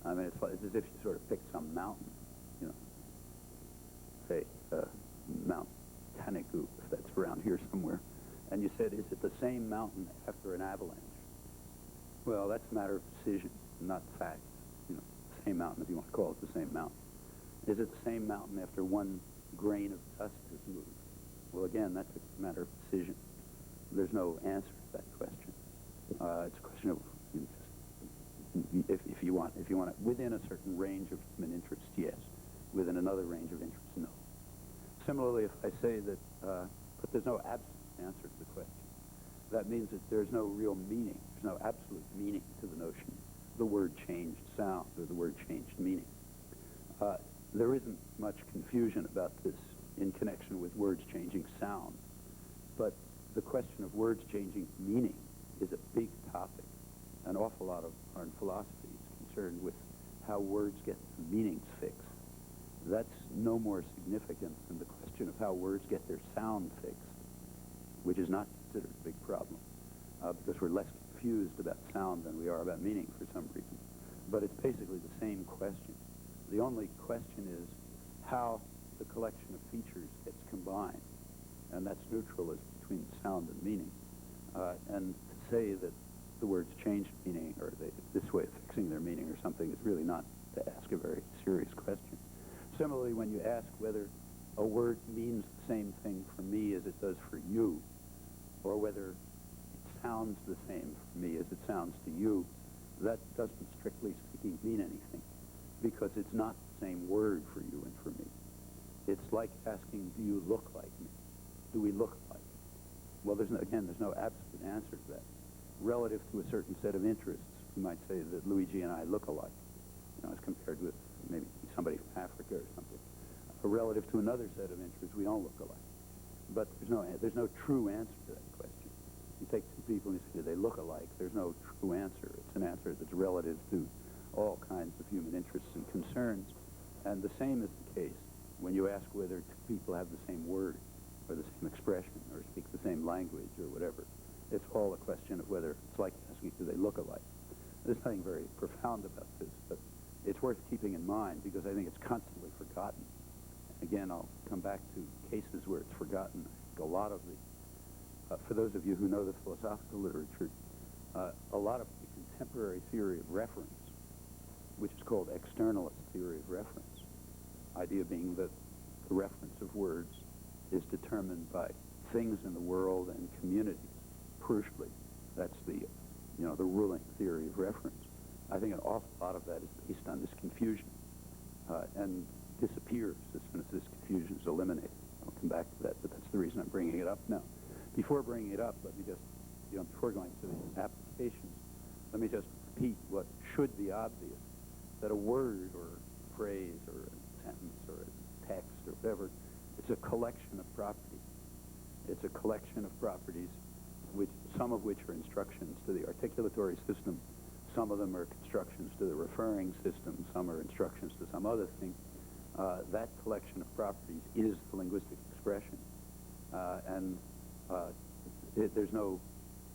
I mean, it's as if you sort of picked some mountain, say Mount Tanagu, if that's around here somewhere, and you said, is it the same mountain after an avalanche? Well, that's a matter of decision, not fact. Same mountain, if you want to call it the same mountain. Is it the same mountain after one grain of dust has moved? Well, again, that's a matter of decision. There's no answer to that question. It's a question of if you want it within a certain range of human interest, yes. Within another range of interest, no. Similarly, if I say that, but there's no absolute answer to the question, that means that there's no real meaning. There's no absolute meaning to the notion. The word changed sound or the word changed meaning. There isn't much confusion about this in connection with words changing sound, but the question of words changing meaning is a big topic. An awful lot of modern philosophy is concerned with how words get their meanings fixed. That's no more significant than the question of how words get their sound fixed, which is not considered a big problem, because we're less confused about sound than we are about meaning for some reason. But it's basically the same question. The only question is how the collection of features gets combined, and that's neutralism between sound and meaning. And to say that the words changed meaning, or this way of fixing their meaning or something, is really not to ask a very serious question. Similarly, when you ask whether a word means the same thing for me as it does for you, or whether it sounds the same for me as it sounds to you, that doesn't, strictly speaking, mean anything, because it's not the same word for you and for me. It's like asking, do you look like me? Do we look alike? Well, there's no absolute answer to that. Relative to a certain set of interests, we might say that Luigi and I look alike, as compared with maybe somebody from Africa or something. Relative to another set of interests, we don't look alike. But there's no true answer to that question. You take two people and you say, do they look alike? There's no true answer. It's an answer that's relative to all kinds of human interests and concerns. And the same is the case when you ask whether two people have the same word or the same expression or speak the same language or whatever. It's all a question of whether it's like asking, do they look alike? There's nothing very profound about this, but it's worth keeping in mind because I think it's constantly forgotten. Again, I'll come back to cases where it's forgotten. I think a lot of for those of you who know the philosophical literature, a lot of the contemporary theory of reference, which is called externalist theory of reference, idea being that the reference of words is determined by things in the world and communities, crucially. That's the ruling theory of reference. I think an awful lot of that is based on this confusion and disappears as soon as this confusion is eliminated. I'll come back to that, but that's the reason I'm bringing it up now. Before bringing it up, let me just, before going to the applications, let me just repeat what should be obvious, that a word or a phrase or a sentence or a text or whatever, it's a collection of properties. It's a collection of properties, some of which are instructions to the articulatory system, some of them are constructions to the referring system, some are instructions to some other thing. That collection of properties is the linguistic expression. There's no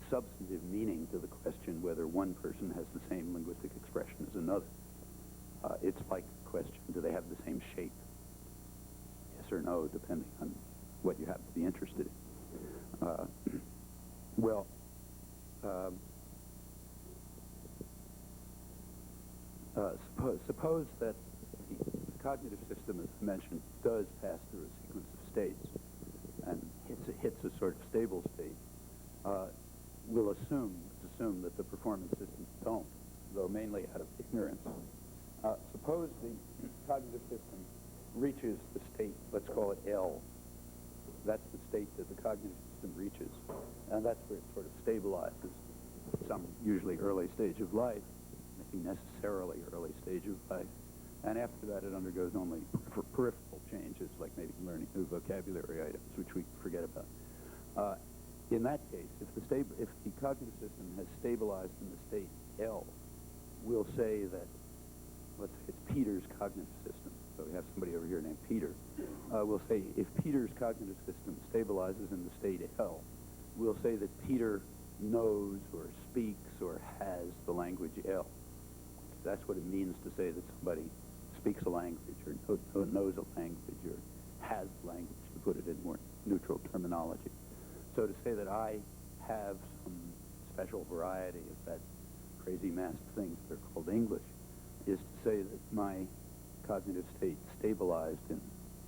substantive meaning to the question whether one person has the same linguistic expression as another. It's like the question, do they have the same shape? Yes or no, depending on what you happen to be interested in. Suppose that the cognitive system, as I mentioned, does pass through a sequence of states and hits a sort of stable state. We'll assume that the performance systems don't, though mainly out of ignorance. Suppose the cognitive system reaches the state, let's call it L. That's the state that the cognitive system reaches, and that's where it sort of stabilizes some usually early stage of life, maybe necessarily early stage of life, and after that it undergoes only peripheral changes, like maybe learning new vocabulary items, which we forget about. In that case, if the cognitive system has stabilized in the state L, we'll say that, let's say it's Peter's cognitive system. So we have somebody over here named Peter. We'll say if Peter's cognitive system stabilizes in the state L, we'll say that Peter knows or speaks or has the language L. That's what it means to say that somebody speaks a language or knows a language or has language, to put it in more neutral terminology. So to say that I have some special variety of that crazy mass of things that are called English is to say that my cognitive state stabilized in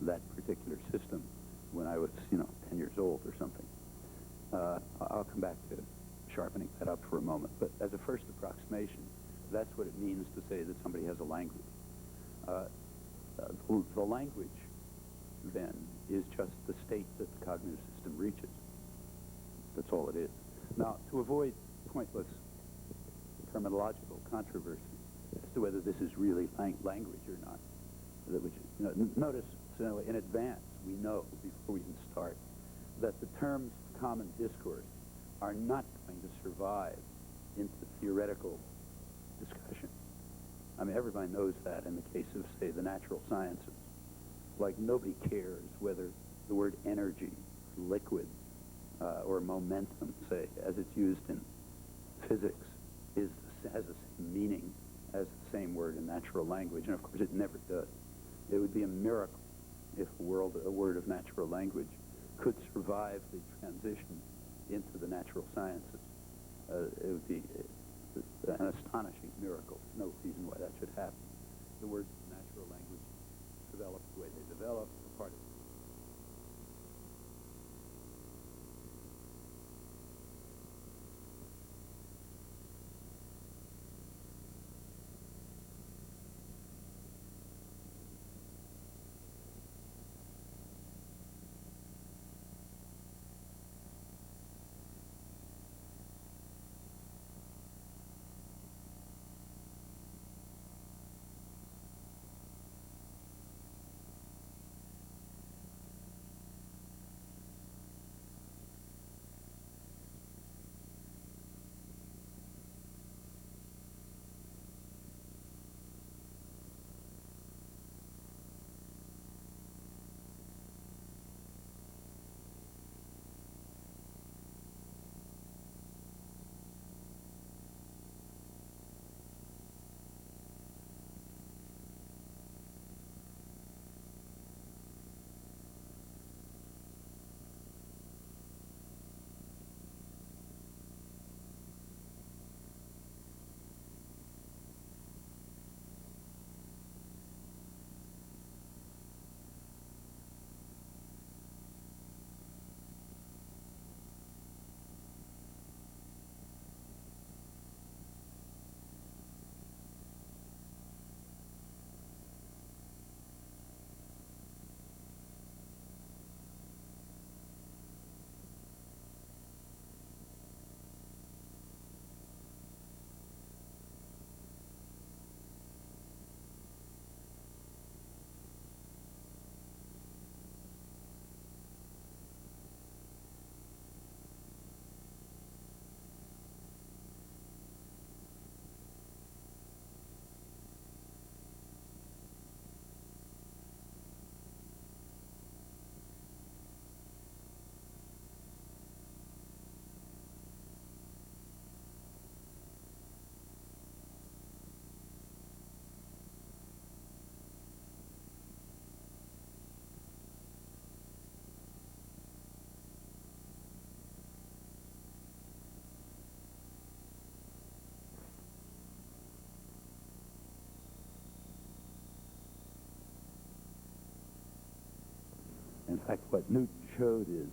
that particular system when I was, 10 years old or something. I'll come back to sharpening that up for a moment. But as a first approximation, that's what it means to say that somebody has a language. The language, then, is just the state that the cognitive system reaches. That's all it is. Now, to avoid pointless terminological controversy as to whether this is really language or not, notice in advance, we know, before we even start, that the terms common discourse are not going to survive into theoretical discussion. I mean, everybody knows that in the case of, say, the natural sciences. Like, nobody cares whether the word energy, liquid, or momentum, say, as it's used in physics, has the same meaning as the same word in natural language, and of course it never does. It would be a miracle if a word of natural language could survive the transition into the natural sciences. It would be an astonishing miracle. No reason why that should happen. The words of natural language develop the way they develop, part of it. fact, what Newton showed is,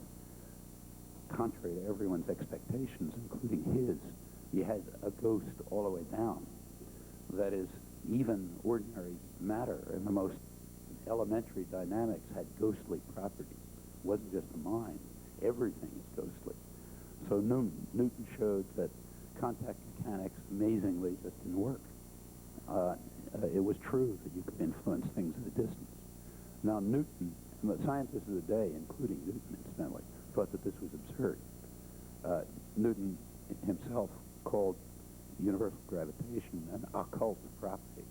contrary to everyone's expectations, including his, he had a ghost all the way down. That is, even ordinary matter and the most elementary dynamics had ghostly properties. It wasn't just the mind. Everything is ghostly. So Newton showed that contact mechanics amazingly just didn't work. It was true that you could influence things at a distance. Now Newton, and the scientists of the day, including Newton incidentally, thought that this was absurd. Newton himself called universal gravitation an occult property.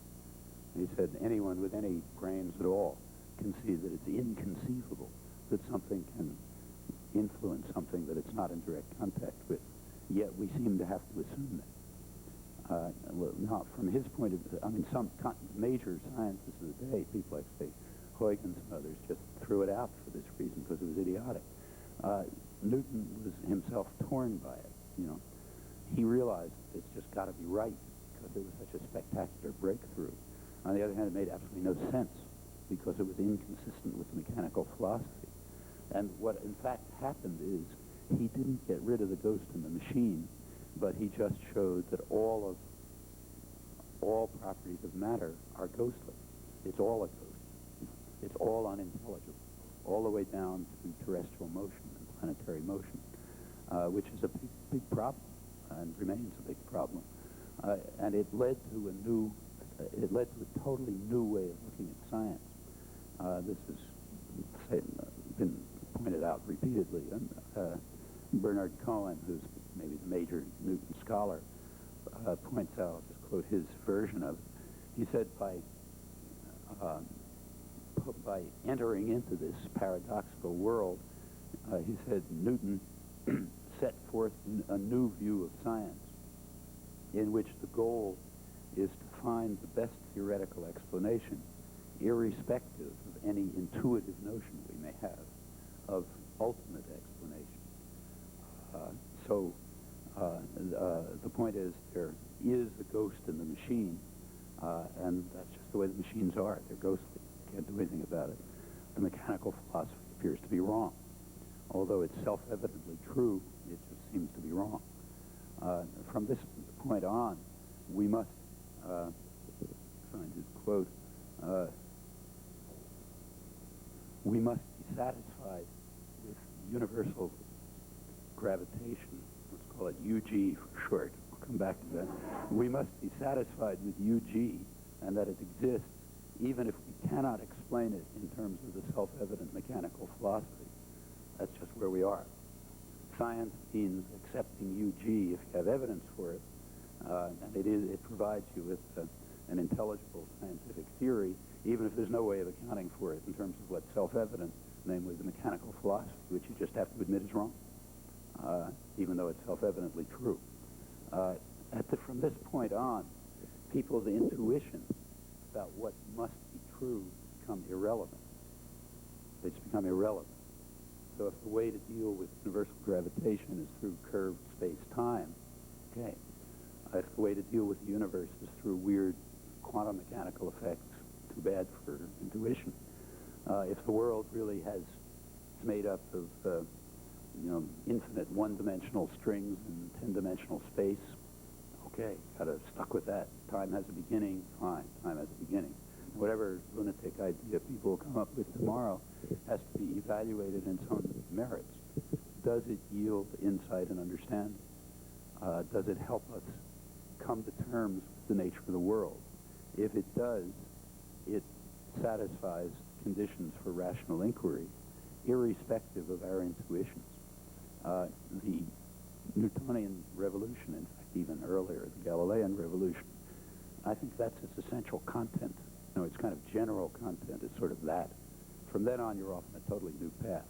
He said anyone with any brains at all can see that it's inconceivable that something can influence something that it's not in direct contact with. Yet we seem to have to assume that. Now, from his point of view, I mean, some major scientists of the day, people like, say, Huygens and others, just threw it out for this reason because it was idiotic. Newton was himself torn by it, you know. He realized it's just got to be right because it was such a spectacular breakthrough. On the other hand, it made absolutely no sense because it was inconsistent with mechanical philosophy. And what in fact happened is he didn't get rid of the ghost in the machine, but he just showed that all properties of matter are ghostly. It's all a ghost. It's all unintelligible, all the way down to terrestrial motion and planetary motion, which is a big problem and remains a big problem. And it led to a totally new way of looking at science. This has been pointed out repeatedly. And Bernard Cohen, who's maybe the major Newton scholar, points out, I'll just quote his version of it. He said, by entering into this paradoxical world, he said Newton set forth a new view of science in which the goal is to find the best theoretical explanation, irrespective of any intuitive notion we may have of ultimate explanation. The point is there is a ghost in the machine, and that's just the way the machines are. They're ghostly. You can't do anything about it. The mechanical philosophy appears to be wrong. Although it's self-evidently true, it just seems to be wrong. From this point on, we must, find his quote, we must be satisfied with universal gravitation. Let's call it UG for short. We'll come back to that. We must be satisfied with UG and that it exists, even if we cannot explain it in terms of the self-evident mechanical philosophy. That's just where we are. Science means accepting UG if you have evidence for it, and it provides you with an intelligible scientific theory, even if there's no way of accounting for it in terms of what's self-evident, namely the mechanical philosophy, which you just have to admit is wrong, even though it's self-evidently true. From this point on, people's intuition about what must be true become irrelevant. They just become irrelevant. So if the way to deal with universal gravitation is through curved space-time, okay. If the way to deal with the universe is through weird quantum mechanical effects, too bad for intuition. If the world really it's made up of, infinite one-dimensional strings in 10-dimensional space, okay, stuck with that. Time has a beginning, fine, time has a beginning. Whatever lunatic idea people come up with tomorrow has to be evaluated in its own merits. Does it yield insight and understanding? Does it help us come to terms with the nature of the world? If it does, it satisfies conditions for rational inquiry, irrespective of our intuitions. The Newtonian revolution, in fact, even earlier, the Galilean revolution, I think that's its essential content. It's kind of general content. It's sort of that. From then on, you're off on a totally new path.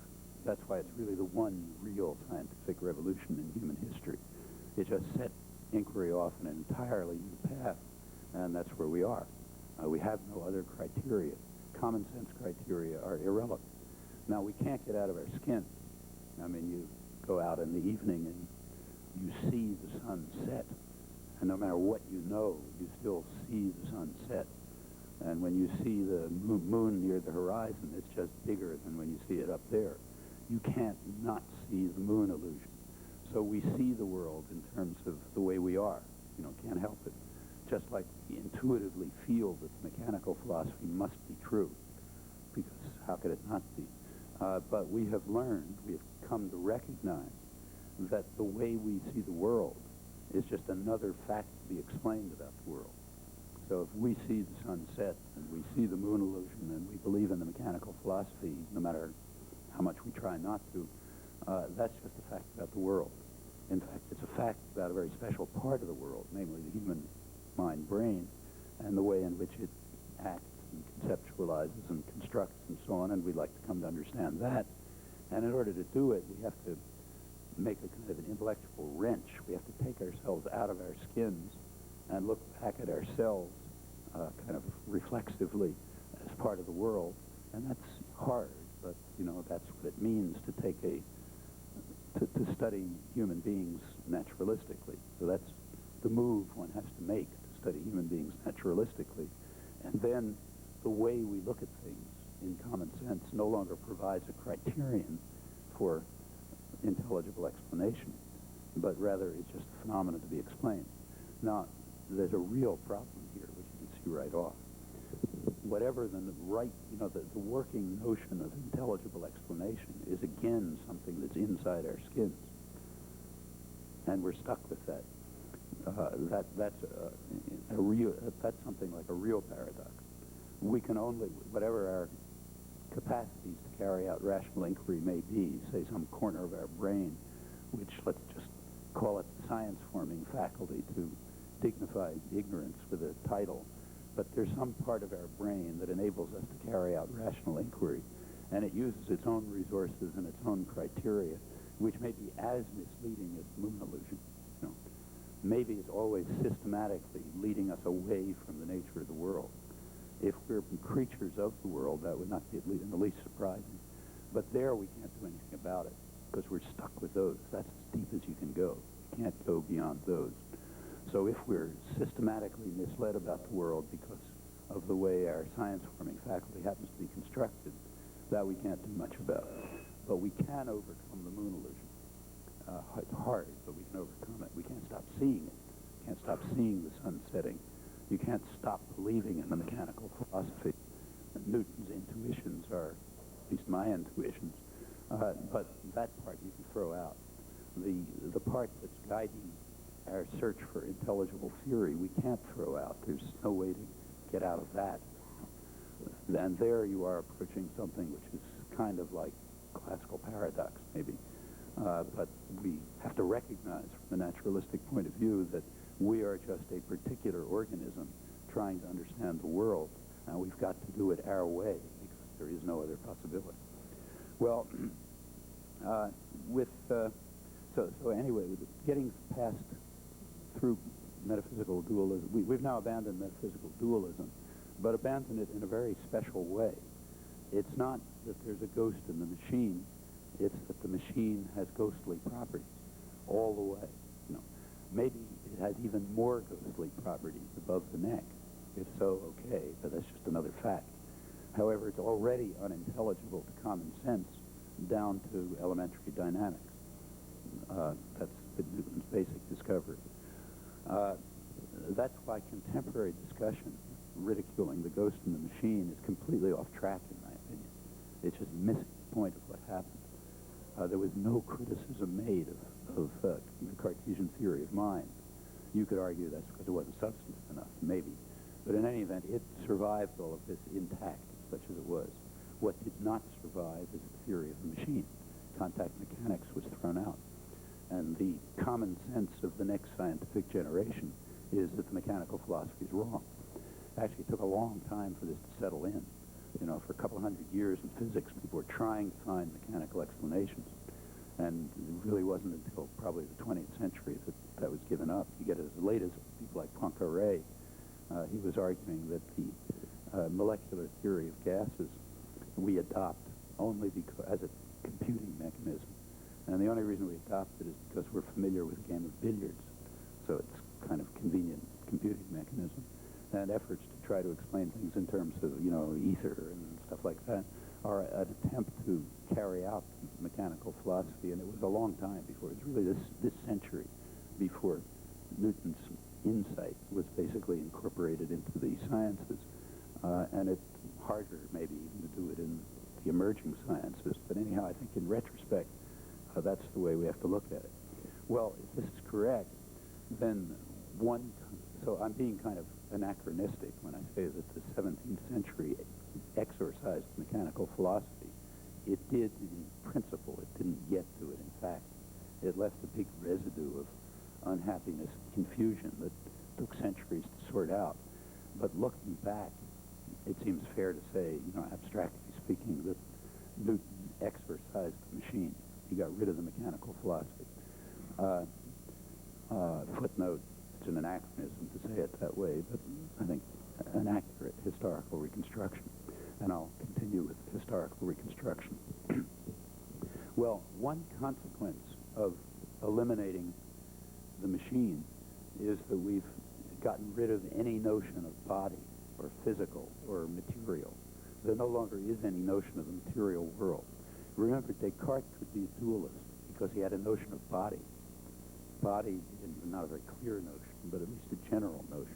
That's why it's really the one real scientific revolution in human history. It just set inquiry off on an entirely new path, and that's where we are. We have no other criteria. Common sense criteria are irrelevant. Now, we can't get out of our skin. I mean, you go out in the evening and you see the sun set, and no matter what you know, you still see the sun set. And when you see the moon near the horizon, it's just bigger than when you see it up there. You can't not see the moon illusion. So we see the world in terms of the way we are. Can't help it. Just like we intuitively feel that mechanical philosophy must be true, because how could it not be? But we have come to recognize that the way we see the world is just another fact to be explained about the world. So if we see the sun set and we see the moon illusion and we believe in the mechanical philosophy, no matter how much we try not to, that's just a fact about the world. In fact, it's a fact about a very special part of the world, namely the human mind brain and the way in which it acts and conceptualizes and constructs and so on, and we'd like to come to understand that. And in order to do it, we have to make a kind of an intellectual wrench. We have to take ourselves out of our skins and look back at ourselves kind of reflexively as part of the world. And that's hard, but, that's what it means to take to study human beings naturalistically. So that's the move one has to make, to study human beings naturalistically. And then the way we look at things in common sense no longer provides a criterion for intelligible explanation, but rather it's just a phenomenon to be explained. Now, there's a real problem here, which you can see right off. Whatever the working notion of intelligible explanation is again something that's inside our skins, and we're stuck with that. That's something like a real paradox. We can only, whatever our capacities to carry out rational inquiry may be, say some corner of our brain, which let's just call it the science-forming faculty to dignify ignorance with a title, but there's some part of our brain that enables us to carry out rational inquiry, and it uses its own resources and its own criteria, which may be as misleading as moon illusion. Maybe it's always systematically leading us away from the nature of the world. If we're creatures of the world, that would not be in the least surprising. But there we can't do anything about it, because we're stuck with those. That's as deep as you can go. You can't go beyond those. So if we're systematically misled about the world because of the way our science-forming faculty happens to be constructed, that we can't do much about. But we can overcome the moon illusion. It's hard, but we can overcome it. We can't stop seeing it. You can't stop seeing the sun setting. You can't stop believing in the mechanical philosophy. Newton's intuitions are, at least my intuitions, but that part you can throw out. The part that's guiding our search for intelligible theory, we can't throw out. There's no way to get out of that. And there you are approaching something which is kind of like classical paradox, maybe. But we have to recognize from a naturalistic point of view that we are just a particular organism trying to understand the world, and we've got to do it our way because there is no other possibility. Well, so anyway, getting past through metaphysical dualism, we've now abandoned metaphysical dualism, but abandoned it in a very special way. It's not that there's a ghost in the machine, it's that the machine has ghostly properties all the way. Maybe it has even more ghostly properties above the neck. If so, okay, but that's just another fact. However, it's already unintelligible to common sense down to elementary dynamics. That's Newton's basic discovery. That's why contemporary discussion ridiculing the ghost in the machine is completely off track, in my opinion. It's just missing the point of what happened. There was no criticism made of the Cartesian theory of mind. You could argue that's because it wasn't substantive enough, maybe. But in any event, it survived all of this intact, such as it was. What did not survive is the theory of the machine. Contact mechanics was thrown out. And the common sense of the next scientific generation is that the mechanical philosophy is wrong. Actually, it took a long time for this to settle in. For a couple of hundred years in physics, people were trying to find mechanical explanations. And it really wasn't until probably the 20th century that was given up. You get as late as people like Poincaré. He was arguing that the molecular theory of gases we adopt only because, as a computing mechanism. And the only reason we adopt it is because we're familiar with a game of billiards. So it's kind of convenient computing mechanism. And efforts to try try to explain things in terms of, you know, ether and stuff like that, are an attempt to carry out mechanical philosophy, and it was a long time before. It was really this century before Newton's insight was basically incorporated into the sciences, and it's harder maybe even to do it in the emerging sciences. But anyhow, I think in retrospect, that's the way we have to look at it. Well, if this is correct, then so I'm being kind of anachronistic when I say that the 17th century exorcised mechanical philosophy. It did in principle. It didn't get to it. In fact, it left a big residue of unhappiness, confusion that took centuries to sort out. But looking back, it seems fair to say, you know, abstractly speaking, that Newton exorcised the machine. He got rid of the mechanical philosophy. Footnote, it's an anachronism to say it that way, but I think an accurate historical reconstruction. And I'll continue with historical reconstruction. Well, one consequence of eliminating the machine is that we've gotten rid of any notion of body or physical or material. There no longer is any notion of the material world. Remember, Descartes could be a dualist because he had a notion of body. Body is not a very clear notion, but at least a general notion.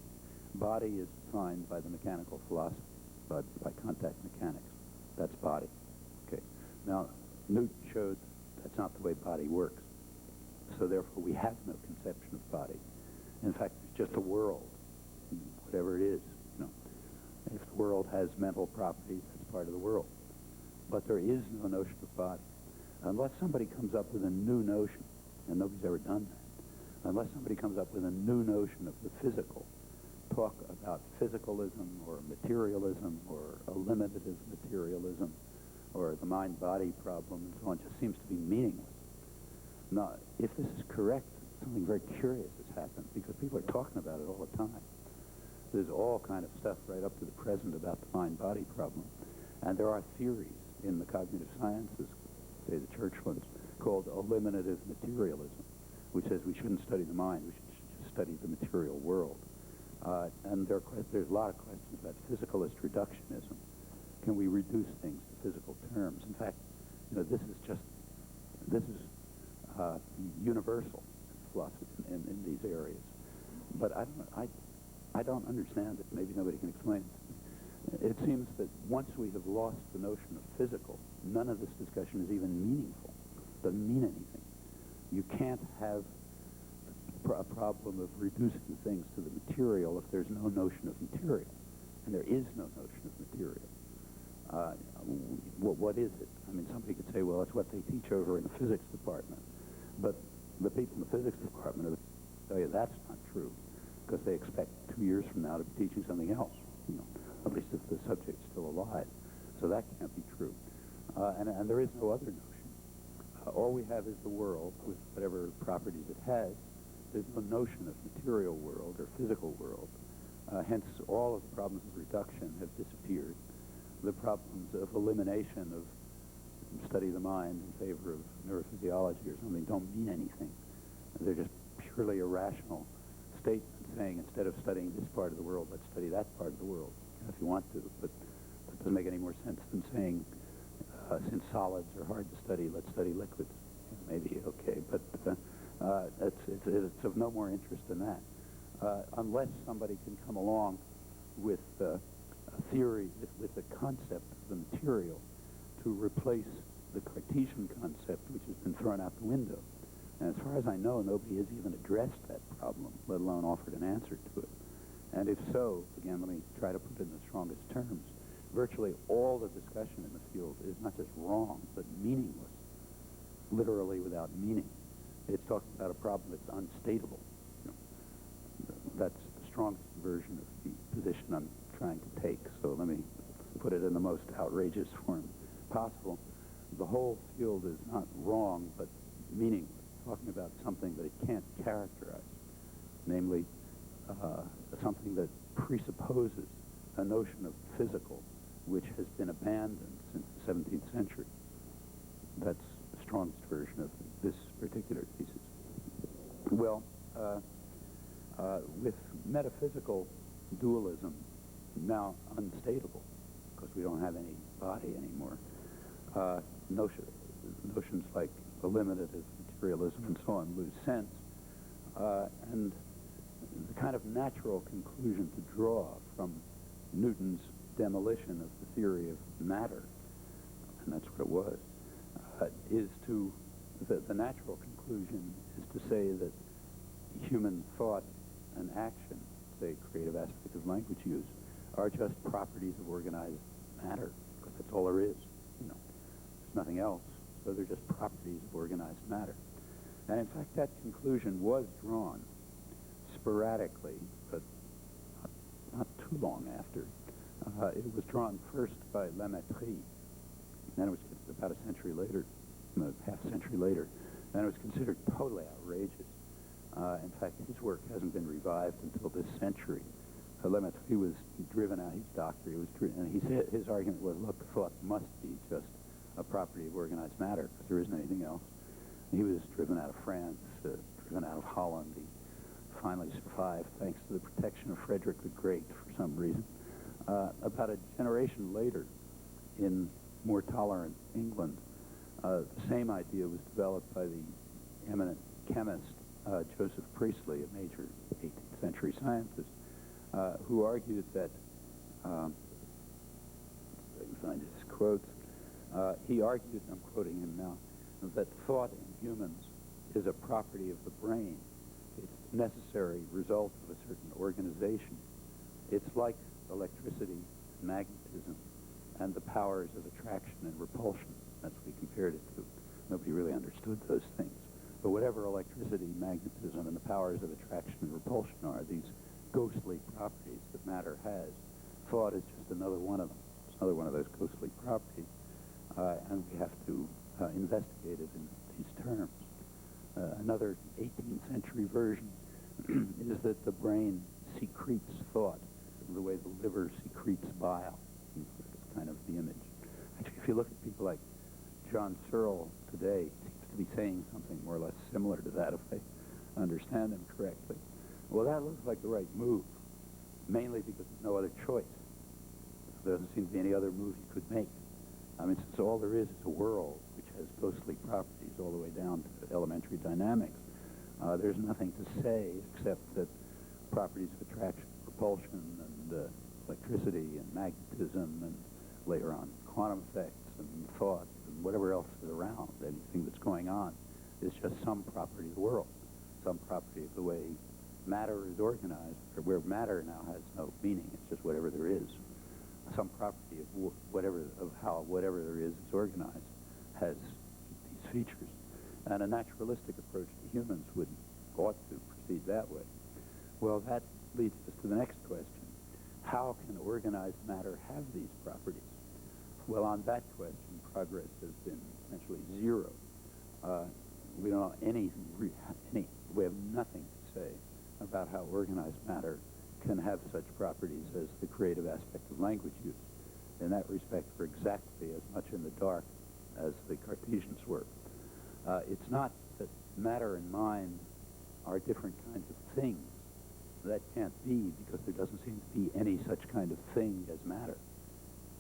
Body is defined by the mechanical philosophy, by contact mechanics. That's body. Okay. Now, Newton showed that's not the way body works. So therefore, we have no conception of body. In fact, it's just a world, whatever it is. You know, if the world has mental properties, that's part of the world. But there is no notion of body. Unless somebody comes up with a new notion, and nobody's ever done that, unless somebody comes up with a new notion of the physical, talk about physicalism or materialism or eliminative materialism or the mind-body problem and so on, just seems to be meaningless. Now, if this is correct, something very curious has happened because people are talking about it all the time. There's all kind of stuff right up to the present about the mind-body problem. And there are theories in the cognitive sciences, say the church ones, called eliminative materialism, which says we shouldn't study the mind, we should just study the material world. And there's a lot of questions about physicalist reductionism. Can we reduce things to physical terms? In fact, you know, this is universal philosophy in these areas. But I don't understand it. Maybe nobody can explain it. It seems that once we have lost the notion of physical, none of this discussion is even meaningful. It doesn't mean anything. You can't have a problem of reducing things to the material if there's no notion of material. And there is no notion of material. What is it? I mean, somebody could say, well, that's what they teach over in the physics department. But the people in the physics department will tell you that's not true, because they expect 2 years from now to be teaching something else, you know, at least if the subject's still alive. So that can't be true. And there is no other notion. All we have is the world with whatever properties it has. There's no notion of material world or physical world. Hence, all of the problems of reduction have disappeared. The problems of elimination of study of the mind in favor of neurophysiology or something don't mean anything. They're just purely irrational statements saying instead of studying this part of the world, let's study that part of the world, if you want to. But that doesn't make any more sense than saying since solids are hard to study, let's study liquids. Maybe, okay, but it's of no more interest than that. Unless somebody can come along with a theory, with the concept of the material to replace the Cartesian concept, which has been thrown out the window. And as far as I know, nobody has even addressed that problem, let alone offered an answer to it. And if so, again, let me try to put it in the strongest terms, virtually all the discussion in the field is not just wrong, but meaningless, literally without meaning. It's talking about a problem that's unstatable. You know, that's the strongest version of the position I'm trying to take. So let me put it in the most outrageous form possible. The whole field is not wrong, but meaningless, talking about something that it can't characterize, namely something that presupposes a notion of physical, which has been abandoned since the 17th century. That's the strongest version of this particular thesis. Well, with metaphysical dualism, now unstatable because we don't have any body anymore. Notions like eliminative materialism and so on lose sense. And the kind of natural conclusion to draw from Newton's demolition of the theory of matter, and that's what it was, is to, the natural conclusion is to say that human thought and action, say creative aspects of language use, are just properties of organized matter, because that's all there is. There's nothing else, so they're just properties of organized matter. And in fact, that conclusion was drawn sporadically, but not too long after. It was drawn first by Lametrie, then it was about a century later, half a century later, and it was considered totally outrageous. In fact, his work hasn't been revived until this century. Lametrie was driven out, he's a doctor, and he said, his argument was, look, thought must be just a property of organized matter, because there isn't anything else. He was driven out of France, driven out of Holland. He finally survived thanks to the protection of Frederick the Great for some reason. About a generation later, in more tolerant England, the same idea was developed by the eminent chemist Joseph Priestley, a major 18th century scientist, who argued that, I can find his quotes, he argued, and I'm quoting him now, that thought in humans is a property of the brain. It's a necessary result of a certain organization. It's like electricity, magnetism, and the powers of attraction and repulsion. That's what he compared it to. Nobody really understood those things. But whatever electricity, magnetism, and the powers of attraction and repulsion are, these ghostly properties that matter has, thought is just another one of them. It's another one of those ghostly properties, and we have to investigate it in these terms. Another 18th century version is that the brain secretes thought the way the liver secretes bile. It's kind of the image. Actually, if you look at people like John Searle today, he seems to be saying something more or less similar to that, if I understand him correctly. Well, that looks like the right move, mainly because there's no other choice. There doesn't seem to be any other move you could make. I mean, since all there is a world which has ghostly properties all the way down to elementary dynamics, there's nothing to say except that properties of attraction, repulsion, and electricity, and magnetism, and later on quantum effects, and thought, and whatever else is around, anything that's going on, is just some property of the world, some property of the way matter is organized, or where matter now has no meaning. It's just whatever there is. Some property of how whatever there is organized has these features. And a naturalistic approach to humans ought to proceed that way. Well, that leads us to the next question. How can organized matter have these properties? Well, on that question, progress has been essentially zero. We don't know we have nothing to say about how organized matter can have such properties as the creative aspect of language use. In that respect, we're exactly as much in the dark as the Cartesians were. It's not that matter and mind are different kinds of things. That can't be, because there doesn't seem to be any such kind of thing as matter.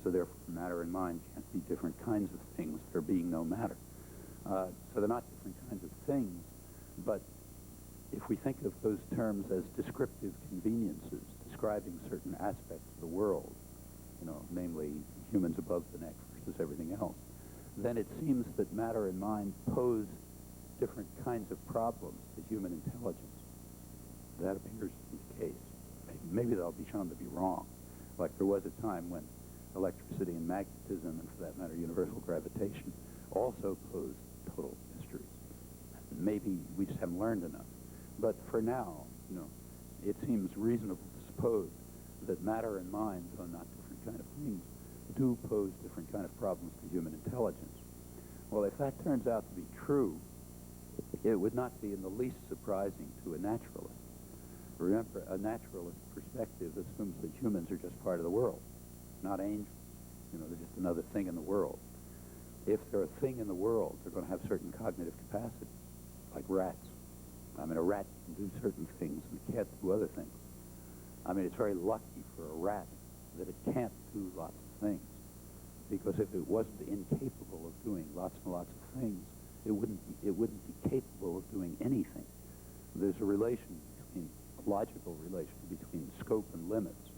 So therefore, matter and mind can't be different kinds of things, there being no matter. So they're not different kinds of things, but if we think of those terms as descriptive conveniences, describing certain aspects of the world, namely humans above the neck versus everything else, then it seems that matter and mind pose different kinds of problems to human intelligence. That appears to be the case. Maybe they'll be shown to be wrong. Like there was a time when electricity and magnetism, and for that matter universal gravitation, also posed total mysteries. Maybe we just haven't learned enough. But for now, it seems reasonable to suppose that matter and mind, though not different kind of things, do pose different kind of problems to human intelligence. Well, if that turns out to be true, it would not be in the least surprising to a naturalist. Remember, a naturalist perspective assumes that humans are just part of the world, not angels. They're just another thing in the world. If they're a thing in the world, they're going to have certain cognitive capacities, like rats. I mean, a rat can do certain things and a cat do other things. I mean, it's very lucky for a rat that it can't do lots of things. Because if it wasn't incapable of doing lots and lots of things, it wouldn't be capable of doing anything. There's a logical relation between scope and limits.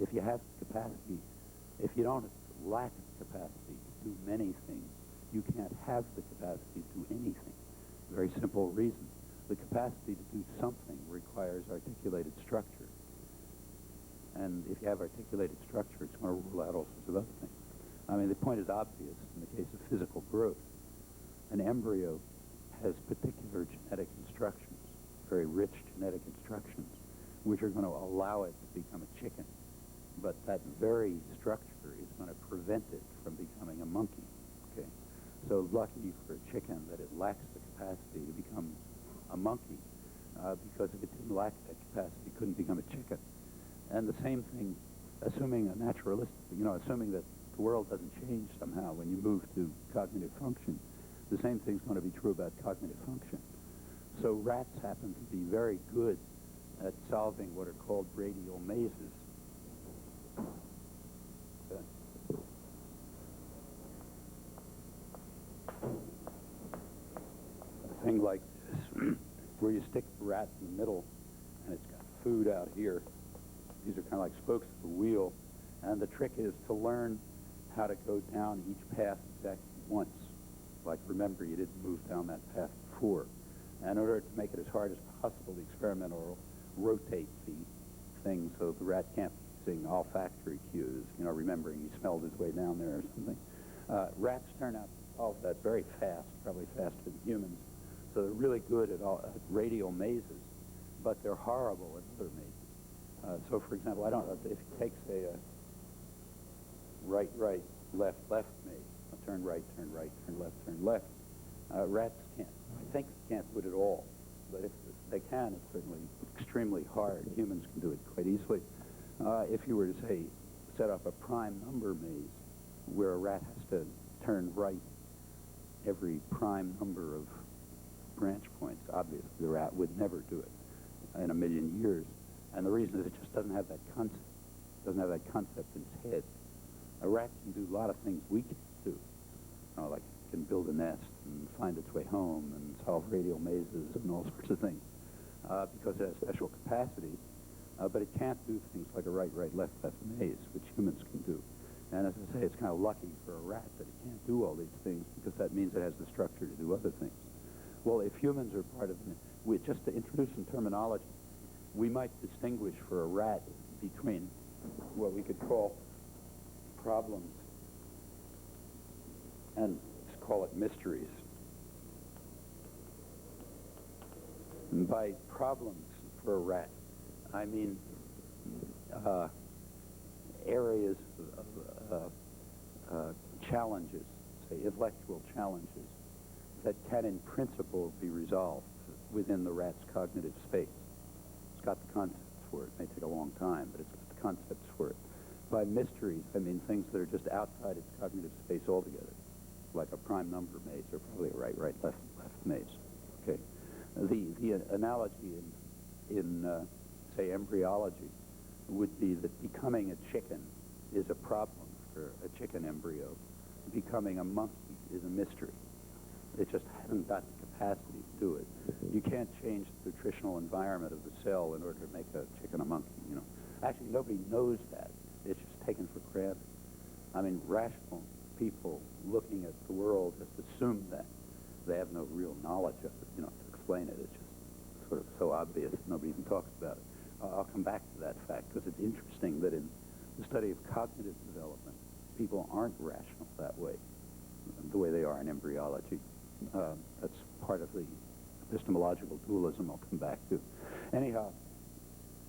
If you have capacity, if you don't lack capacity to do many things, you can't have the capacity to do anything. Very simple reason. The capacity to do something requires articulated structure. And if you have articulated structure, it's going to rule out all sorts of other things. I mean, the point is obvious in the case of physical growth. An embryo has particular genetic instructions, very rich genetic instructions, which are going to allow it to become a chicken. But that very structure is going to prevent it from becoming a monkey. Okay? So lucky for a chicken that it lacks the capacity to become a monkey, because if it didn't lack that capacity, it couldn't become a chicken. And the same thing, assuming a naturalistic, assuming that the world doesn't change somehow when you move to cognitive function, the same thing's going to be true about cognitive function. So rats happen to be very good at solving what are called radial mazes. A thing like this, where you stick the rat in the middle, and it's got food out here. These are kind of like spokes of the wheel, and the trick is to learn how to go down each path exactly once. Like, remember, you didn't move down that path before. And in order to make it as hard as possible, the experimenter will rotate the thing so the rat can't be using olfactory cues, remembering he smelled his way down there or something. Rats turn out to solve that very fast, probably faster than humans. So they're really good at radial mazes, but they're horrible at other mazes. So, for example, I don't know, if you take, say, a right, left maze, turn right, turn left, rats can't. I think they can't do it at all, but if they can, it's certainly extremely hard. Humans can do it quite easily. If you were to, say, set up a prime number maze where a rat has to turn right every prime number of branch points, obviously the rat would never do it in a million years. And the reason is it just doesn't have that concept. Doesn't have that concept in its head. A rat can do a lot of things we can't do. Like it can build a nest and find its way home and solve radial mazes and all sorts of things because it has special capacities. But it can't do things like a right, left maze, which humans can do. And as I say, it's kind of lucky for a rat that it can't do all these things because that means it has the structure to do other things. Well, if humans are part of it, just to introduce some terminology, we might distinguish for a rat between what we could call problems and let's call it mysteries. And by problems for a rat, I mean areas of challenges, say intellectual challenges, that can in principle be resolved within the rat's cognitive space. It's got the concepts for it. It may take a long time, but it's got the concepts for it. By mysteries, I mean things that are just outside its cognitive space altogether, like a prime number maze or probably a right, left maze. Okay. The analogy in say, embryology would be that becoming a chicken is a problem for a chicken embryo. Becoming a monkey is a mystery. It just hasn't got the capacity to do it. You can't change the nutritional environment of the cell in order to make a chicken a monkey, Actually, nobody knows that. It's just taken for granted. I mean, rational people looking at the world just assume that. They have no real knowledge of it, to explain it. It's just sort of so obvious nobody even talks about it. I'll come back to that fact because it's interesting that in the study of cognitive development, people aren't rational that way, the way they are in embryology. That's part of the epistemological dualism I'll come back to. Anyhow,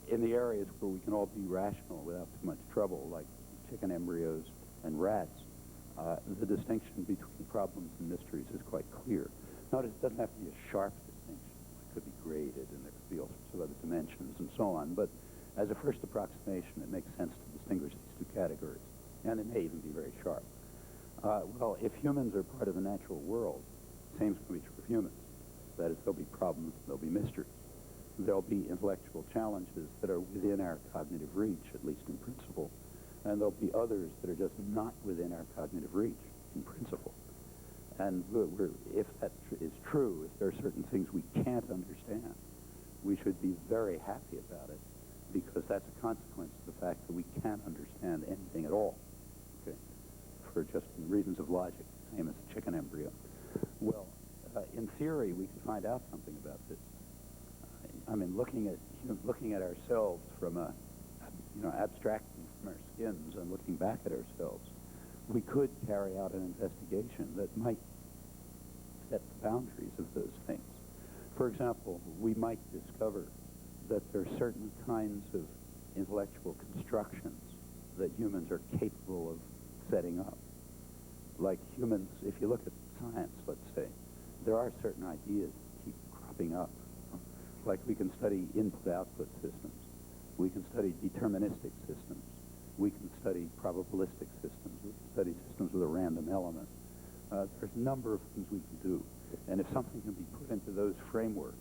in the areas where we can all be rational without too much trouble, like chicken embryos and rats, the distinction between problems and mysteries is quite clear. Notice it doesn't have to be a sharp distinction. It could be graded, and there could be all sorts of other dimensions and so on. But as a first approximation, it makes sense to distinguish these two categories. And it may even be very sharp. Well, if humans are part of the natural world, the same is going to be true of humans. That is, there'll be problems, there'll be mysteries. There'll be intellectual challenges that are within our cognitive reach, at least in principle. and there'll be others that are just not within our cognitive reach in principle. And if that is true, if there are certain things we can't understand, we should be very happy about it, because that's a consequence of the fact that we can't understand anything at all, okay, for just reasons of logic, same as a chicken embryo. Well, in theory, we can find out something about this. I mean, looking at ourselves from abstracting from our skins and looking back at ourselves, we could carry out an investigation that might set the boundaries of those things. For example, we might discover that there are certain kinds of intellectual constructions that humans are capable of setting up. Like humans, if you look at science, let's say, there are certain ideas that keep cropping up. Like we can study input-output systems. We can study deterministic systems. We can study probabilistic systems. We can study systems with a random element. There's a number of things we can do. And if something can be put into those frameworks,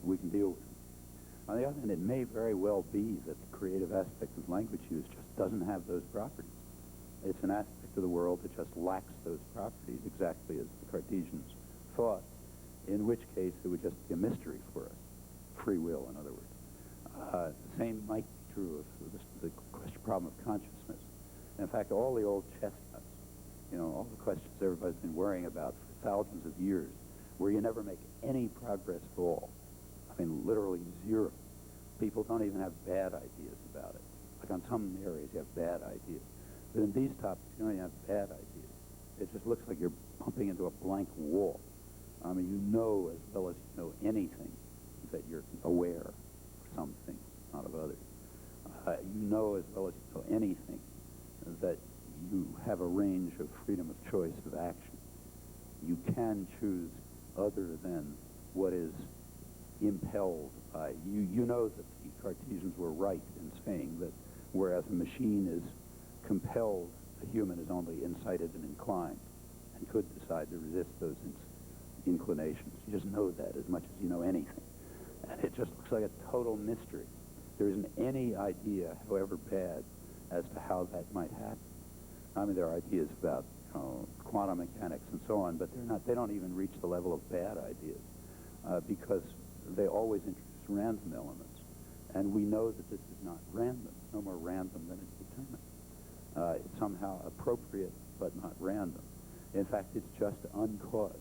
we can deal with it. On the other hand, it may very well be that the creative aspect of language use just doesn't have those properties. It's an aspect of the world that just lacks those properties, exactly as the Cartesians thought, in which case it would just be a mystery for us. Free will, in other words. The same might be true of the problem of consciousness. And in fact, all the old chestnuts, all the questions everybody's been worrying about for thousands of years, where you never make any progress at all. I mean, literally zero. People don't even have bad ideas about it. Like on some areas, you have bad ideas. But in these topics, you don't even have bad ideas. It just looks like you're bumping into a blank wall. I mean, you know as well as you know anything that you're aware of some things, not of others. You know as well as you know anything that you have a range of freedom of choice of action. You can choose other than what is impelled by you. You know that the Cartesians were right in saying that whereas a machine is compelled, a human is only incited and inclined and could decide to resist those inclinations. You just know that as much as you know anything. And it just looks like a total mystery. There isn't any idea, however bad, as to how that might happen. I mean, there are ideas about quantum mechanics and so on, but they don't even reach the level of bad ideas because they always introduce random elements. And we know that this is not random, no more random than it's determined. It's somehow appropriate, but not random. In fact, it's just uncaused.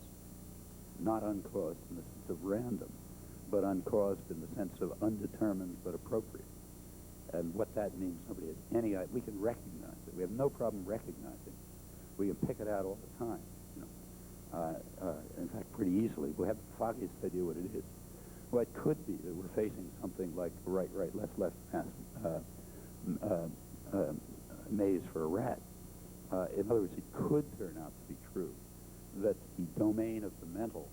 Not uncaused in the sense of random, but uncaused in the sense of undetermined but appropriate. And what that means, nobody has any idea. We can recognize it. We have no problem recognizing it. We can pick it out all the time, in fact, pretty easily. We have the foggiest idea what it is. Well, it could be that we're facing something like right, left maze for a rat. In other words, it could turn out to be true that the domain of the mental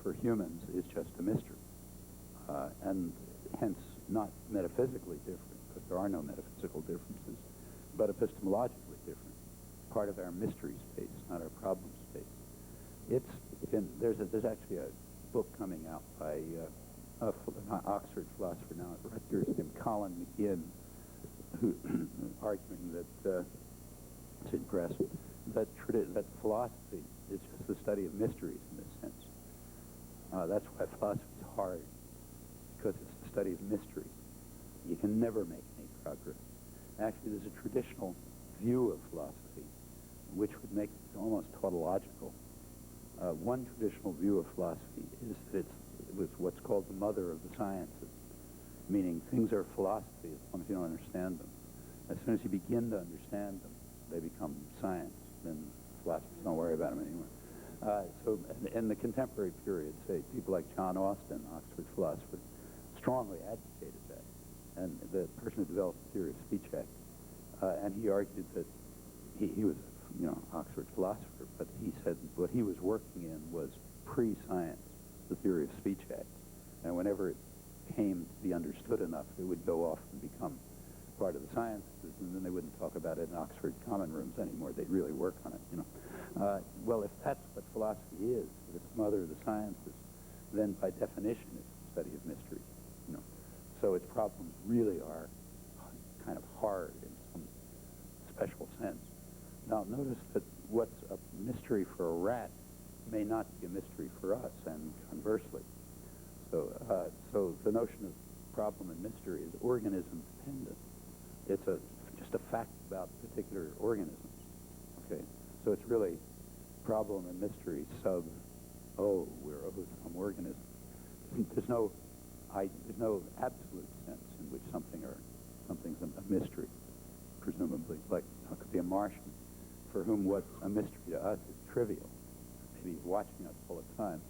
for humans is just a mystery, and hence not metaphysically different, because there are no metaphysical differences, but epistemologically different. Part of our mystery space, not our problem space. There's actually a book coming out by an Oxford philosopher now at Rutgers named Colin McGinn, who arguing that it's impressive that philosophy is just the study of mysteries in this sense. That's why philosophy is hard, because it's the study of mysteries. You can never make any progress. Actually, there's a traditional view of philosophy which would make it almost tautological. One traditional view of philosophy is that it was what's called the mother of the sciences, meaning things are philosophy as long as you don't understand them. As soon as you begin to understand them, they become science. Then philosophers don't worry about them anymore. So in the contemporary period, say, people like John Austin, Oxford philosopher, strongly advocated that. And the person who developed the theory of speech act, and he argued that he was, Oxford philosopher, but he said what he was working in was pre-science, the theory of speech act. And whenever it came to be understood enough, it would go off and become part of the sciences, and then they wouldn't talk about it in Oxford common rooms anymore. They'd really work on it, Well, if that's what philosophy is, if it's the mother of the sciences, then by definition it's the study of mysteries, So its problems really are kind of hard in some Now, notice that what's a mystery for a rat may not be a mystery for us, and conversely. So the notion of problem and mystery is organism dependent. It's just a fact about particular organisms. Okay, so it's really problem and mystery sub. Oh, we're owed some organism. There's no absolute sense in which something's a mystery. Presumably, like it could be a Martian for whom what's a mystery to us is trivial. Maybe he's watching us all the time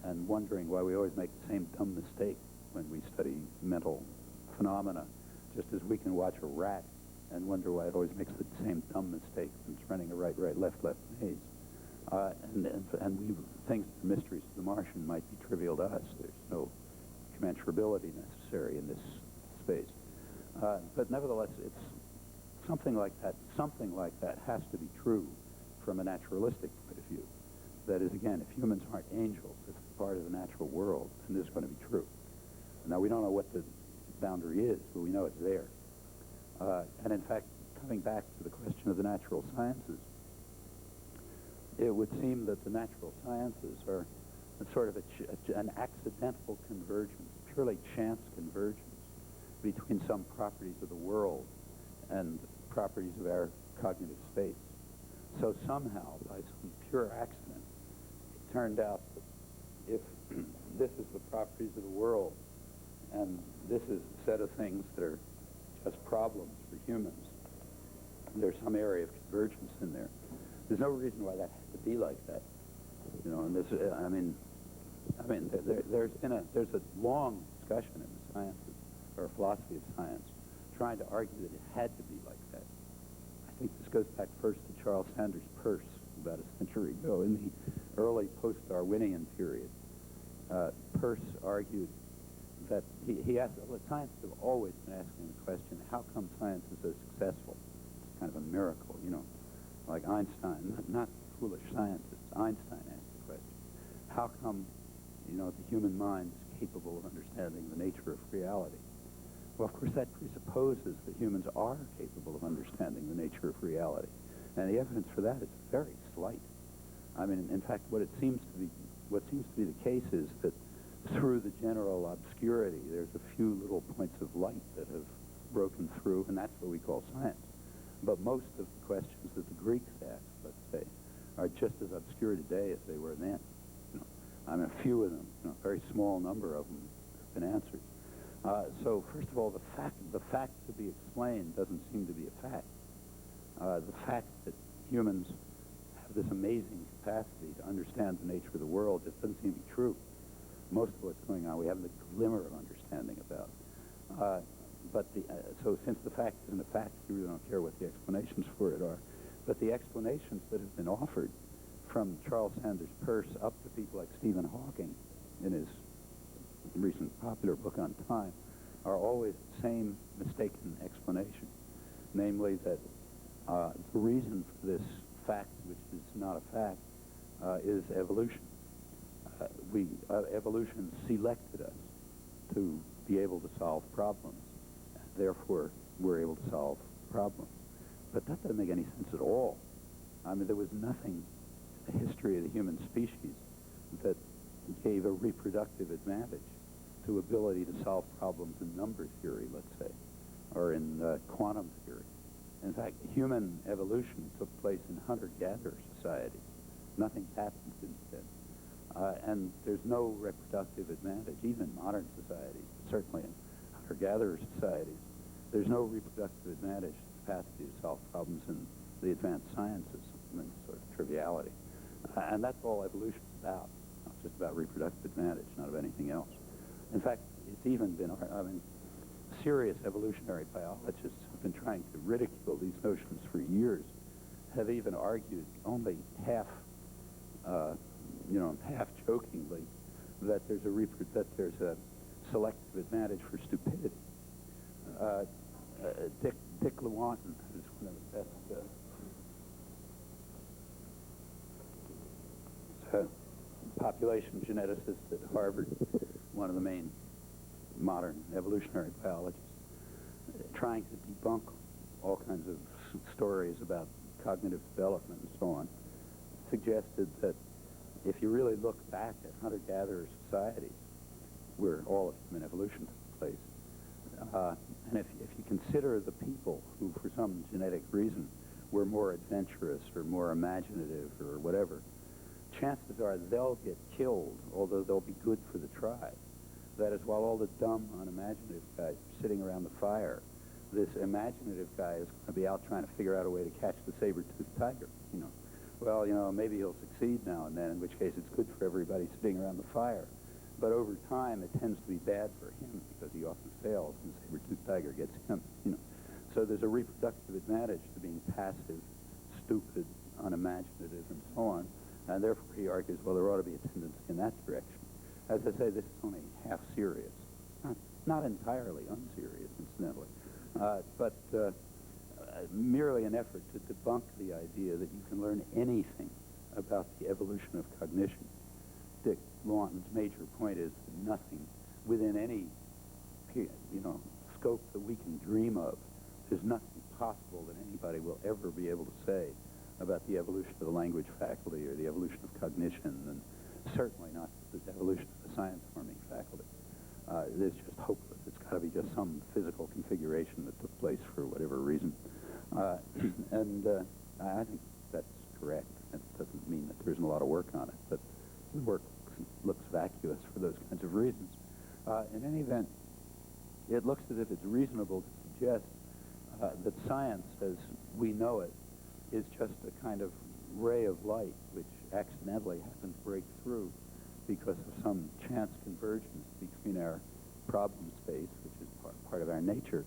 and wondering why we always make the same dumb mistake when we study mental phenomena, just as we can watch a rat and wonder why it always makes the same dumb mistake when it's running a right, left maze. And we think the mysteries of the Martian might be trivial to us. There's no commensurability necessary in this space. But nevertheless, it's something like that. Something like that has to be true from a naturalistic point of view. That is, again, if humans aren't angels, if they're part of the natural world, then this is going to be true. Now, we don't know what the boundary is, but we know it's there. And in fact, coming back to the question of the natural sciences, it would seem that the natural sciences are sort of an accidental convergence, purely chance convergence between some properties of the world and properties of our cognitive space. So somehow, by some pure accident, it turned out that if this is the properties of the world and this is a set of things that are just problems for humans, there's some area of convergence in there. There's no reason why that has to be like that, you know. And this, there's a long discussion in the sciences or philosophy of science trying to argue that it had to be like that. I think this goes back first to Charles Sanders Peirce about a century ago in the early post-Darwinian period. Peirce argued that he asked, well, scientists have always been asking the question, how come science is so successful? It's kind of a miracle, you know. Like Einstein, not foolish scientists. Einstein asked the question, how come, you know, the human mind is capable of understanding the nature of reality? Well, of course, that presupposes that humans are capable of understanding the nature of reality. And the evidence for that is very slight. I mean, in fact, what seems to be the case is that through the general obscurity, there's a few little points of light that have broken through, and that's what we call science. But most of the questions that the Greeks asked, let's say, are just as obscure today as they were then. You know, I mean, a few of them, you know, a very small number of them have been answered. So, first of all, the fact to be explained doesn't seem to be a fact. The fact that humans have this amazing capacity to understand the nature of the world just doesn't seem to be true. Most of what's going on, we haven't a glimmer of understanding about. So since the fact isn't a fact, you really don't care what the explanations for it are. But the explanations that have been offered from Charles Sanders Peirce up to people like Stephen Hawking in his recent popular book on time are always the same mistaken explanation. Namely that the reason for this fact, which is not a fact, is evolution. Evolution selected us to be able to solve problems. Therefore, we're able to solve problems. But that doesn't make any sense at all. I mean, there was nothing in the history of the human species that gave a reproductive advantage to ability to solve problems in number theory, let's say, or in quantum theory. In fact, human evolution took place in hunter-gatherer societies. Nothing happened since then. And there's no reproductive advantage, even in modern societies, certainly in hunter-gatherer societies. There's no reproductive advantage to the capacity to solve problems in the advanced sciences, I mean, sort of triviality. And that's all evolution's about. It's just about reproductive advantage, not of anything else. In fact, it's even been, I mean, serious evolutionary biologists have been trying to ridicule these notions for years, have even argued only half jokingly that there's a selective advantage for stupidity. Dick Lewontin, who's one of the best population geneticists at Harvard, one of the main modern evolutionary biologists, trying to debunk all kinds of stories about cognitive development and so on, suggested that if you really look back at hunter-gatherer societies, where all of human evolution took place, and if you consider the people who, for some genetic reason, were more adventurous or more imaginative or whatever, chances are they'll get killed, although they'll be good for the tribe. That is, while all the dumb, unimaginative guys are sitting around the fire, this imaginative guy is going to be out trying to figure out a way to catch the saber-toothed tiger, you know. Well, you know, maybe he'll succeed now and then, in which case it's good for everybody sitting around the fire. But over time, it tends to be bad for him because he often fails and the saber-toothed tiger gets him, you know. So there's a reproductive advantage to being passive, stupid, unimaginative, and so on. And therefore, he argues, well, there ought to be a tendency in that direction. As I say, this is only half serious. Not entirely unserious, incidentally. But merely an effort to debunk the idea that you can learn anything about the evolution of cognition. Dick Lawton's major point is that nothing within any, scope that we can dream of, there's nothing possible that anybody will ever be able to say about the evolution of the language faculty or the evolution of cognition, and certainly not the evolution of the science-forming faculty. It's just hopeless. It's got to be just some physical configuration that took place for whatever reason. And I think that's correct. It doesn't mean that there isn't a lot of work on it, but the work looks vacuous for those kinds of reasons. In any event, it looks as if it's reasonable to suggest that science, as we know it, is just a kind of ray of light which accidentally happened to break through because of some chance convergence between our problem space, which is part of our nature,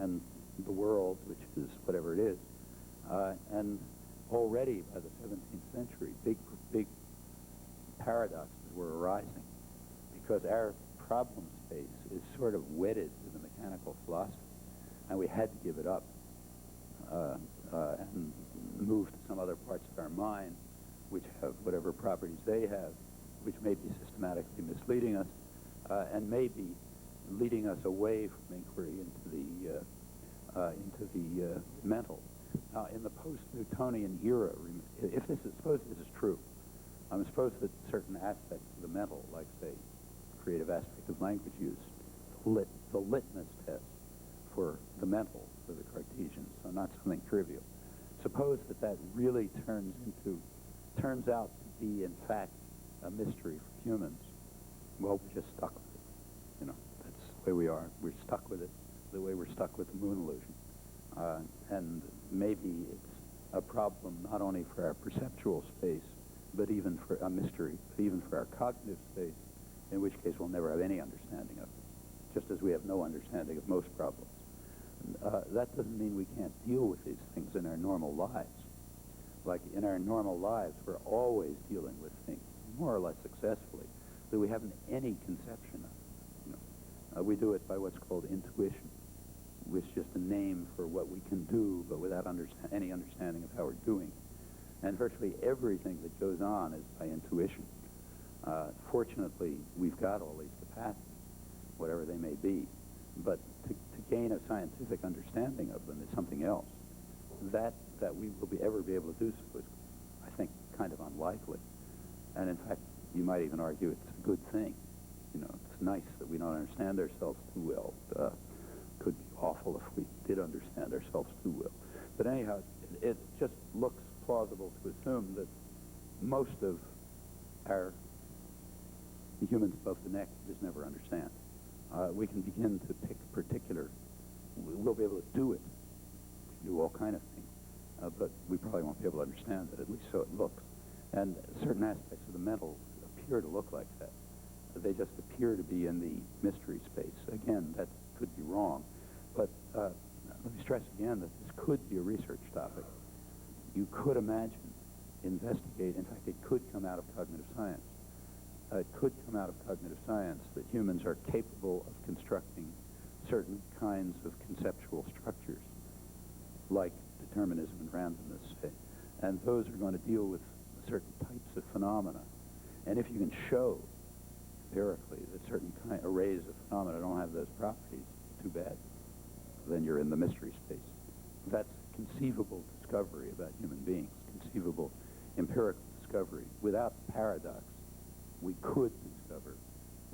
and the world, which is whatever it is. And already by the 17th century, big paradoxes were arising because our problem space is sort of wedded to the mechanical philosophy, and we had to give it up and move to some other parts of our mind which have whatever properties they have, which may be systematically misleading us and may be leading us away from inquiry into the mental. Now, in the post-Newtonian era, suppose this is true, suppose that certain aspects of the mental, like, say, creative aspect of language use, the litmus test for the mental for the Cartesians, so not something trivial. Suppose that really turns out to be, in fact, a mystery for humans. Well, we're just stuck with it. You know, that's the way we are. We're stuck with it the way we're stuck with the moon illusion. And maybe it's a problem not only for our perceptual space, but even for a mystery, but even for our cognitive space, in which case we'll never have any understanding of it, just as we have no understanding of most problems. That doesn't mean we can't deal with these things in our normal lives. Like in our normal lives, we're always dealing with things, more or less successfully, that we haven't any conception of. You know, we do it by what's called intuition, which is just a name for what we can do, but without any understanding of how we're doing. And virtually everything that goes on is by intuition. Fortunately, we've got all these capacities, whatever they may be. But to gain a scientific understanding of them is something else. That we will ever be able to do so is, I think, kind of unlikely. And in fact, you might even argue it's a good thing. You know, it's nice that we don't understand ourselves too well. Could be awful if we did understand ourselves too well. But anyhow, it just looks plausible to assume that most of our humans above the neck just never understand. We can begin to pick we'll be able to do it. We can do all kind of things, but we probably won't be able to understand it, at least so it looks. And certain aspects of the mental appear to look like that. They just appear to be in the mystery space. Again, that could be wrong, but let me stress again that this could be a research topic. You could imagine, investigate, in fact, it could come out of cognitive science. It could come out of cognitive science that humans are capable of constructing certain kinds of conceptual structures, like determinism and randomness, say. And those are going to deal with certain types of phenomena. And if you can show empirically that certain arrays of phenomena don't have those properties, too bad. Then you're in the mystery space. That's conceivable discovery about human beings, conceivable empirical discovery. Without paradox, we could discover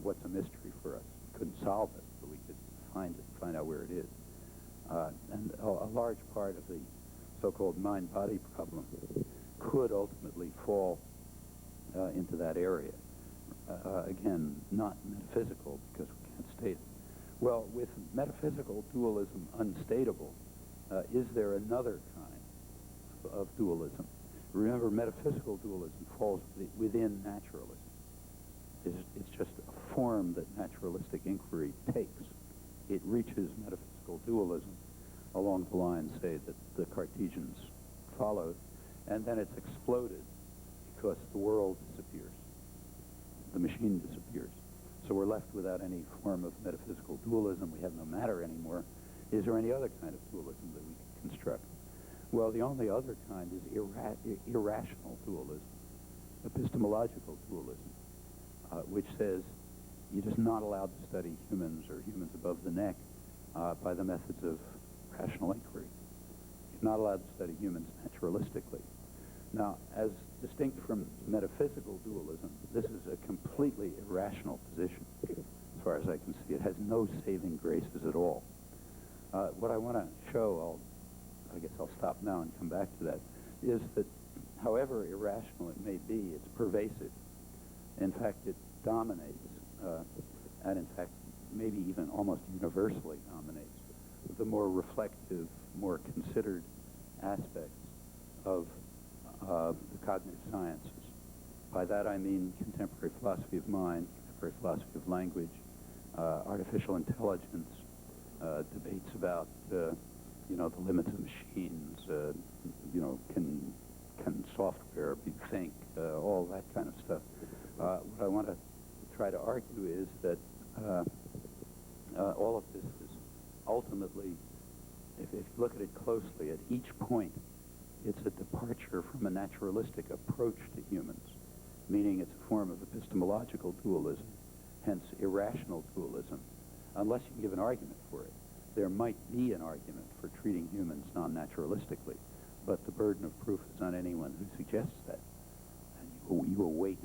what's a mystery for us. We couldn't solve it, but we could find it, find out where it is. And a large part of the so-called mind-body problem could ultimately fall into that area. Again, not metaphysical, because we can't state it. Well, with metaphysical dualism unstatable, is there another kind of dualism? Remember, metaphysical dualism falls within naturalism. It's just a form that naturalistic inquiry takes. It reaches metaphysical dualism along the lines, say, that the Cartesians followed, and then it's exploded because the world disappears. The machine disappears. So we're left without any form of metaphysical dualism. We have no matter anymore. Is there any other kind of dualism that we can construct? Well, the only other kind is irrational dualism, epistemological dualism, which says you're just not allowed to study humans or humans above the neck by the methods of rational inquiry. You're not allowed to study humans naturalistically. Now, as distinct from metaphysical dualism, this is a completely irrational position, as far as I can see. It has no saving graces at all. What I want to show, I guess I'll stop now and come back to that, is that however irrational it may be, it's pervasive. In fact, it dominates, and in fact, maybe even almost universally dominates the more reflective, more considered aspects of the cognitive sciences. By that I mean contemporary philosophy of mind, contemporary philosophy of language, artificial intelligence, debates about the limits of machines, can software think, all that kind of stuff. What I want to try to argue is that all of this is ultimately, if you look at it closely, at each point, it's a departure from a naturalistic approach to humans, meaning it's a form of epistemological dualism, hence irrational dualism, unless you can give an argument for it. There might be an argument for treating humans non-naturalistically, but the burden of proof is on anyone who suggests that. And you await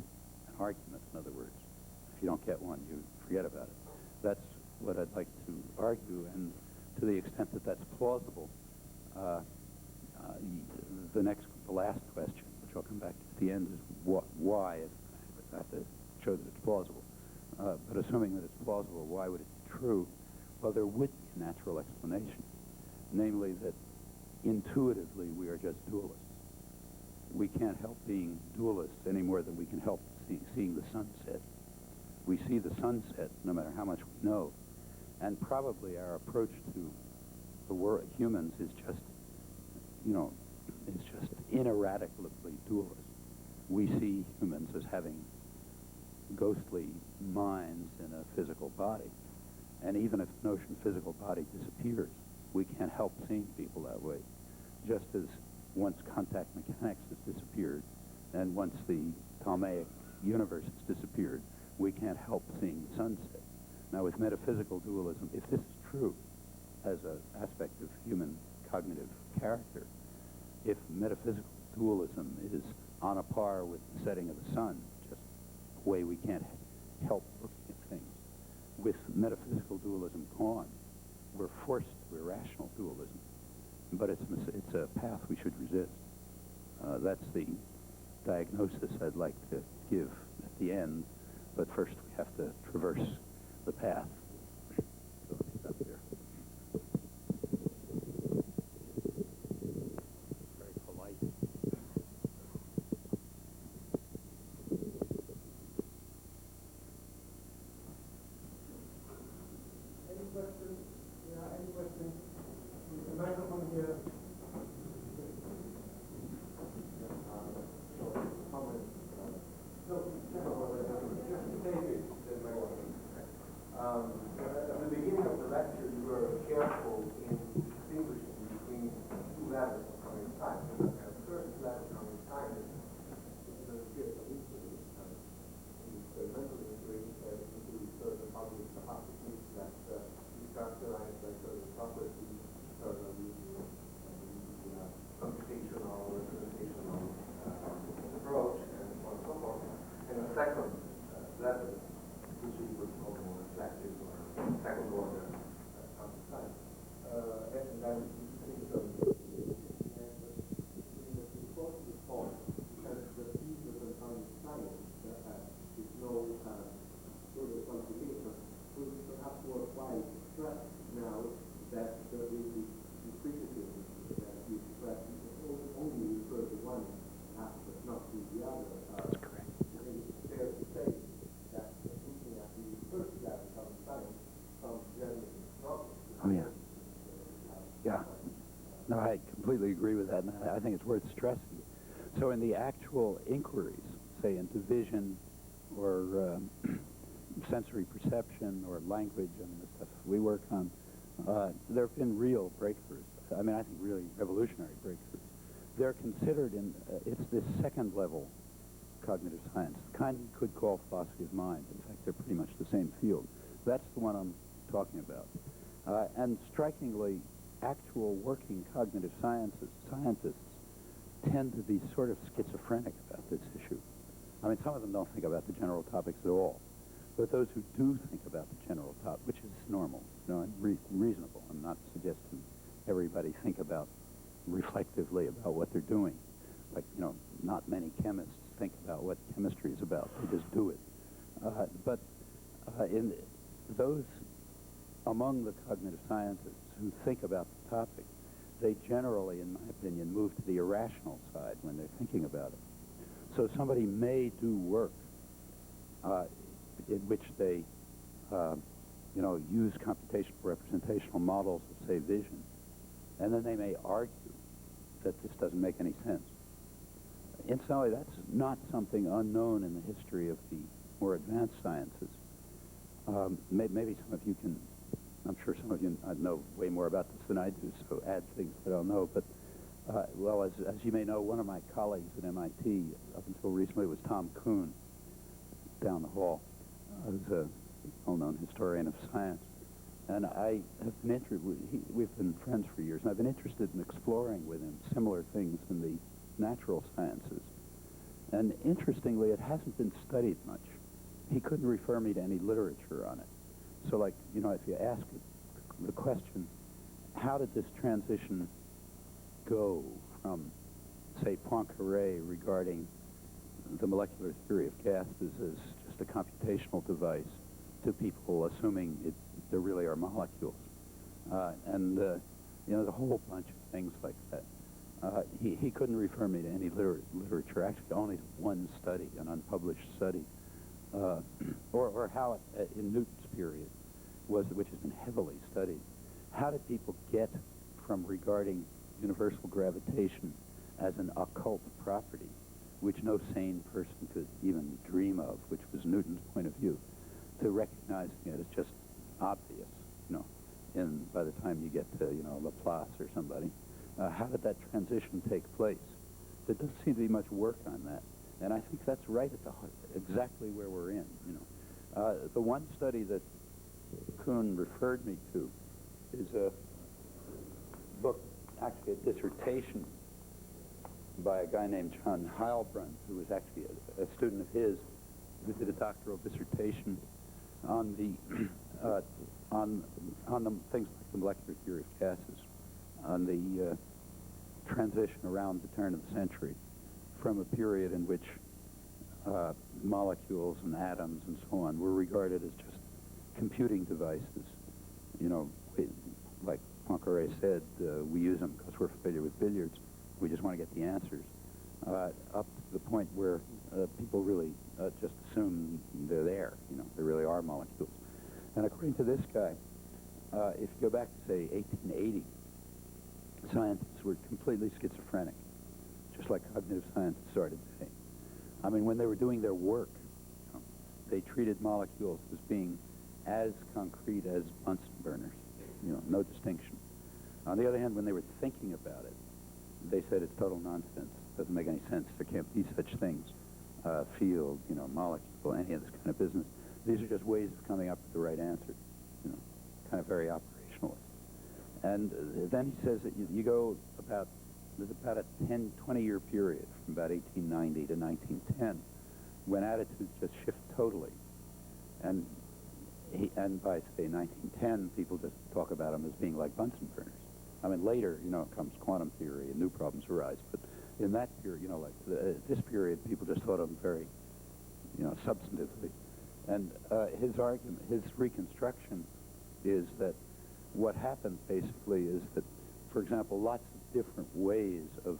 an argument, in other words. If you don't get one, you forget about it. That's what I'd like to argue, and to the extent that that's plausible, the last question, which I'll come back to at the end, is why, I have to show that it's plausible. But assuming that it's plausible, why would it be true? Well, there would be a natural explanation, namely that intuitively we are just dualists. We can't help being dualists any more than we can help seeing the sunset. We see the sunset no matter how much we know, and probably our approach to the world, humans, is just, ineradicably dualist. We see humans as having ghostly minds in a physical body, and even if the notion of physical body disappears, we can't help seeing people that way. Just as once contact mechanics has disappeared, and once the Ptolemaic universe has disappeared, we can't help seeing the sunset. Now, with metaphysical dualism, if this is true as an aspect of human cognitive character, if metaphysical dualism is on a par with the setting of the sun, just a way we can't help looking at things, with metaphysical dualism gone, we're forced to irrational dualism. But it's a path we should resist. That's the diagnosis I'd like to give at the end, but first we have to traverse the path. So let me stop there. Very polite. Any questions? Yeah, any questions? The microphone here. At the beginning of the lecture, you were careful in distinguishing between two levels of cognitive science. The first level of cognitive science is the field of inquiry, experimental inquiry into certain cognitive capacities that is characterized by certain properties, certain more than common science. And I think so. Close to the point, because the thesis of common science is no sort of qualification, we perhaps more apply stress now that the criticism that you express only refer to one aspect, not to the other. That's correct. I think it's fair to say that looking at the first level of science from Germany from Oh, yeah. Yeah. No, I completely agree with that, and I think it's worth stressing. So in the actual inquiries, say into vision or sensory perception or language and the stuff we work on, there have been real breakthroughs. I mean, I think really revolutionary breakthroughs. They're considered in, it's this second level cognitive science, the kind you could call philosophy of mind. In fact, they're pretty much the same field. That's the one I'm talking about. And strikingly, actual working cognitive scientists tend to be sort of schizophrenic about this issue. I mean, some of them don't think about the general topics at all. But those who do think about the general topic, which is normal, and reasonable, I'm not suggesting everybody think about reflectively about what they're doing. Like, not many chemists think about what chemistry is about. They just do it. But in those among the cognitive scientists who think about the topic, they generally, in my opinion, move to the irrational side when they're thinking about it. So somebody may do work in which they, use computational representational models of, say, vision, and then they may argue that this doesn't make any sense. Incidentally, that's not something unknown in the history of the more advanced sciences. Maybe some of you can, I'm sure some of you know way more about this than I do, so add things that I'll know. But, well, as you may know, one of my colleagues at MIT up until recently was Tom Kuhn, down the hall, who's a well-known historian of science. And I have been we've been friends for years, and I've been interested in exploring with him similar things in the natural sciences. And interestingly, it hasn't been studied much. He couldn't refer me to any literature on it. So, like, if you ask the question, how did this transition go from, say, Poincaré regarding the molecular theory of gases as just a computational device to people assuming there really are molecules? There's a whole bunch of things like that. He couldn't refer me to any literature, actually only one study, an unpublished study, or how in Newton's period, which has been heavily studied, how did people get from regarding universal gravitation as an occult property, which no sane person could even dream of, which was Newton's point of view, to recognizing it as just obvious, by the time you get to, Laplace or somebody. How did that transition take place? There doesn't seem to be much work on that. And I think that's right at the heart, exactly where we're in, The one study that Kuhn referred me to is a book, actually a dissertation by a guy named John Heilbrunn, who was actually a student of his, who did a doctoral dissertation on the things like the molecular theory of gases, on the transition around the turn of the century from a period in which molecules and atoms and so on were regarded as just computing devices. Like Poincaré said, we use them because we're familiar with billiards. We just want to get the answers. Up to the point where people really just assume they're there. There really are molecules. And according to this guy, if you go back to, say, 1880, scientists were completely schizophrenic, just like cognitive scientists are today. I mean, when they were doing their work, they treated molecules as being as concrete as Bunsen burners, no distinction. On the other hand, when they were thinking about it, they said it's total nonsense. Doesn't make any sense. There can't be such things. Field, molecule, any of this kind of business. These are just ways of coming up with the right answer, kind of very operationalist. And then he says that you go there's about a 20-year period from about 1890 to 1910 when attitudes just shift totally. And and by, say, 1910, people just talk about them as being like Bunsen burners. I mean, later, comes quantum theory and new problems arise. But in that period, this period, people just thought of them very, substantively. And his argument, his reconstruction is that what happens basically is that, for example, lots of different ways of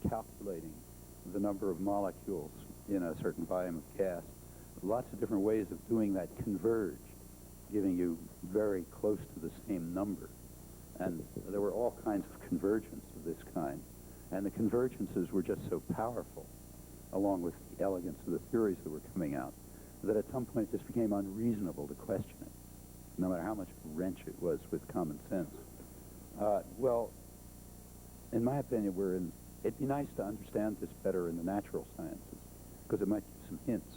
calculating the number of molecules in a certain volume of gas, lots of different ways of doing that converge, giving you very close to the same number. And there were all kinds of convergence of this kind. And the convergences were just so powerful, along with the elegance of the theories that were coming out, that at some point it just became unreasonable to question it, no matter how much of a wrench it was with common sense. Well, in my opinion, it'd be nice to understand this better in the natural sciences, because it might give some hints,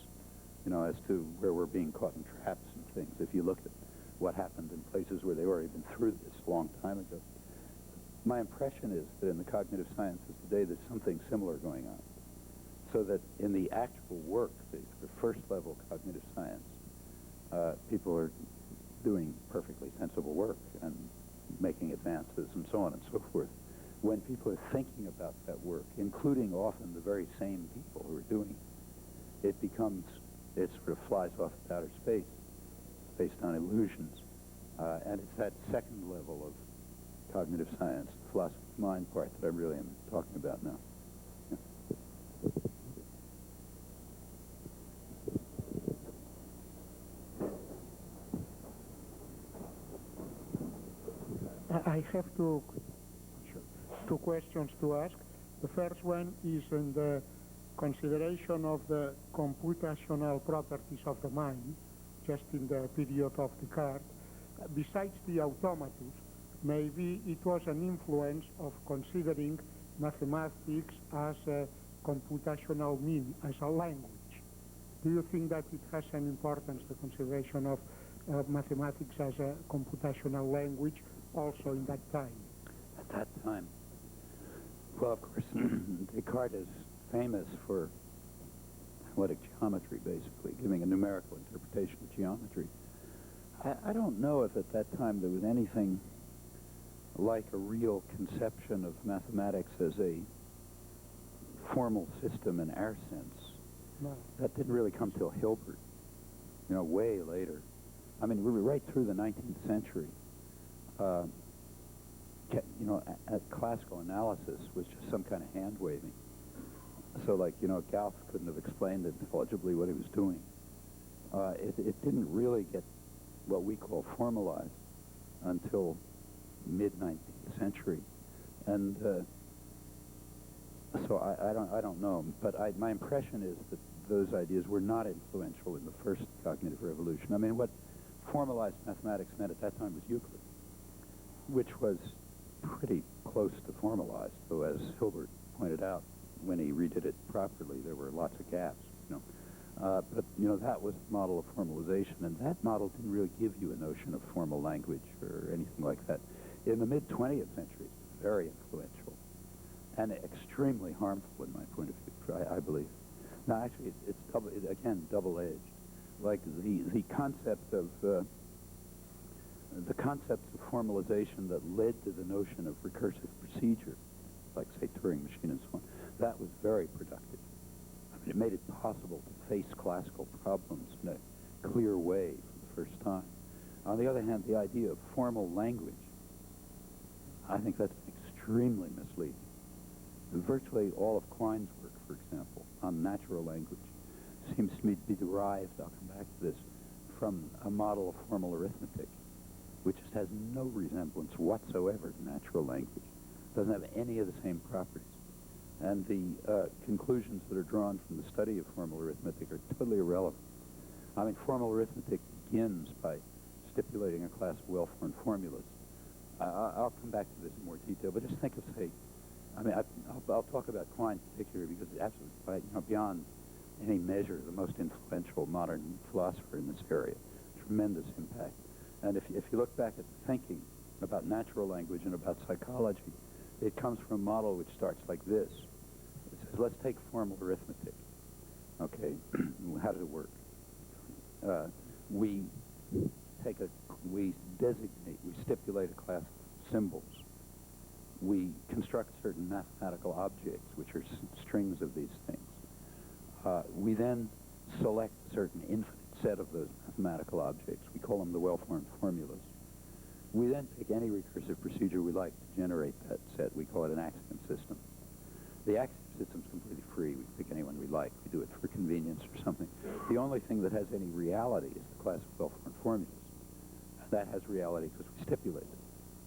as to where we're being caught in traps and things. If you look at what happened in places where they've already been through this a long time ago. My impression is that in the cognitive sciences today, there's something similar going on. So that in the actual work, the first level cognitive science, people are doing perfectly sensible work and making advances and so on and so forth. When people are thinking about that work, including often the very same people who are doing it, it sort of flies off into outer space. It's based on illusions. And it's that second level of cognitive science, the philosophy of mind part, that I really am talking about now. I have two questions to ask. The first one is in the consideration of the computational properties of the mind, just in the period of Descartes. Besides the automatus, maybe it was an influence of considering mathematics as a computational mean, as a language. Do you think that it has an importance, the consideration of mathematics as a computational language, also in that time? At that time? Well, of course, Descartes is famous for analytic geometry, basically, giving a numerical interpretation of geometry. I don't know if at that time there was anything like a real conception of mathematics as a formal system in our sense. No. That didn't really come till Hilbert, way later. I mean, we were right through the 19th century. Classical analysis was just some kind of hand-waving. So, Gauss couldn't have explained intelligibly what he was doing. It didn't really get what we call formalized until mid-19th century. And so I don't know, but my impression is that those ideas were not influential in the first cognitive revolution. I mean, what formalized mathematics meant at that time was Euclid, which was pretty close to formalized, though, as Hilbert pointed out, when he redid it properly, there were lots of gaps, But, that was the model of formalization, and that model didn't really give you a notion of formal language or anything like that. In the mid-20th century, it was very influential and extremely harmful in my point of view, I believe. Now, actually, it's double-edged. Like the concept of the concepts of formalization that led to the notion of recursive procedure, like, say, Turing machine and so on, that was very productive. I mean, it made it possible to face classical problems in a clear way for the first time. On the other hand, the idea of formal language, I think that's extremely misleading. Virtually all of Quine's work, for example, on natural language, seems to me to be derived, I'll come back to this, from a model of formal arithmetic, which just has no resemblance whatsoever to natural language. Doesn't have any of the same properties. And the conclusions that are drawn from the study of formal arithmetic are totally irrelevant. I mean, formal arithmetic begins by stipulating a class of well-formed formulas. I'll come back to this in more detail, but just think of, say, I'll talk about Quine in particular because it's absolutely, beyond any measure, the most influential modern philosopher in this area. Tremendous impact. And if you look back at the thinking about natural language and about psychology, it comes from a model which starts like this. It says, let's take formal arithmetic. Okay, how does it work? We we designate, we stipulate a class of symbols. We construct certain mathematical objects, which are strings of these things. We then select a certain infinite set of those mathematical objects. We call them the well-formed formulas. We then take any recursive procedure we like to generate that set. We call it an axiom system. The axiom system is completely free. We can pick anyone we like. We do it for convenience or something. The only thing that has any reality is the class of well-formed formulas. That has reality because we stipulate it.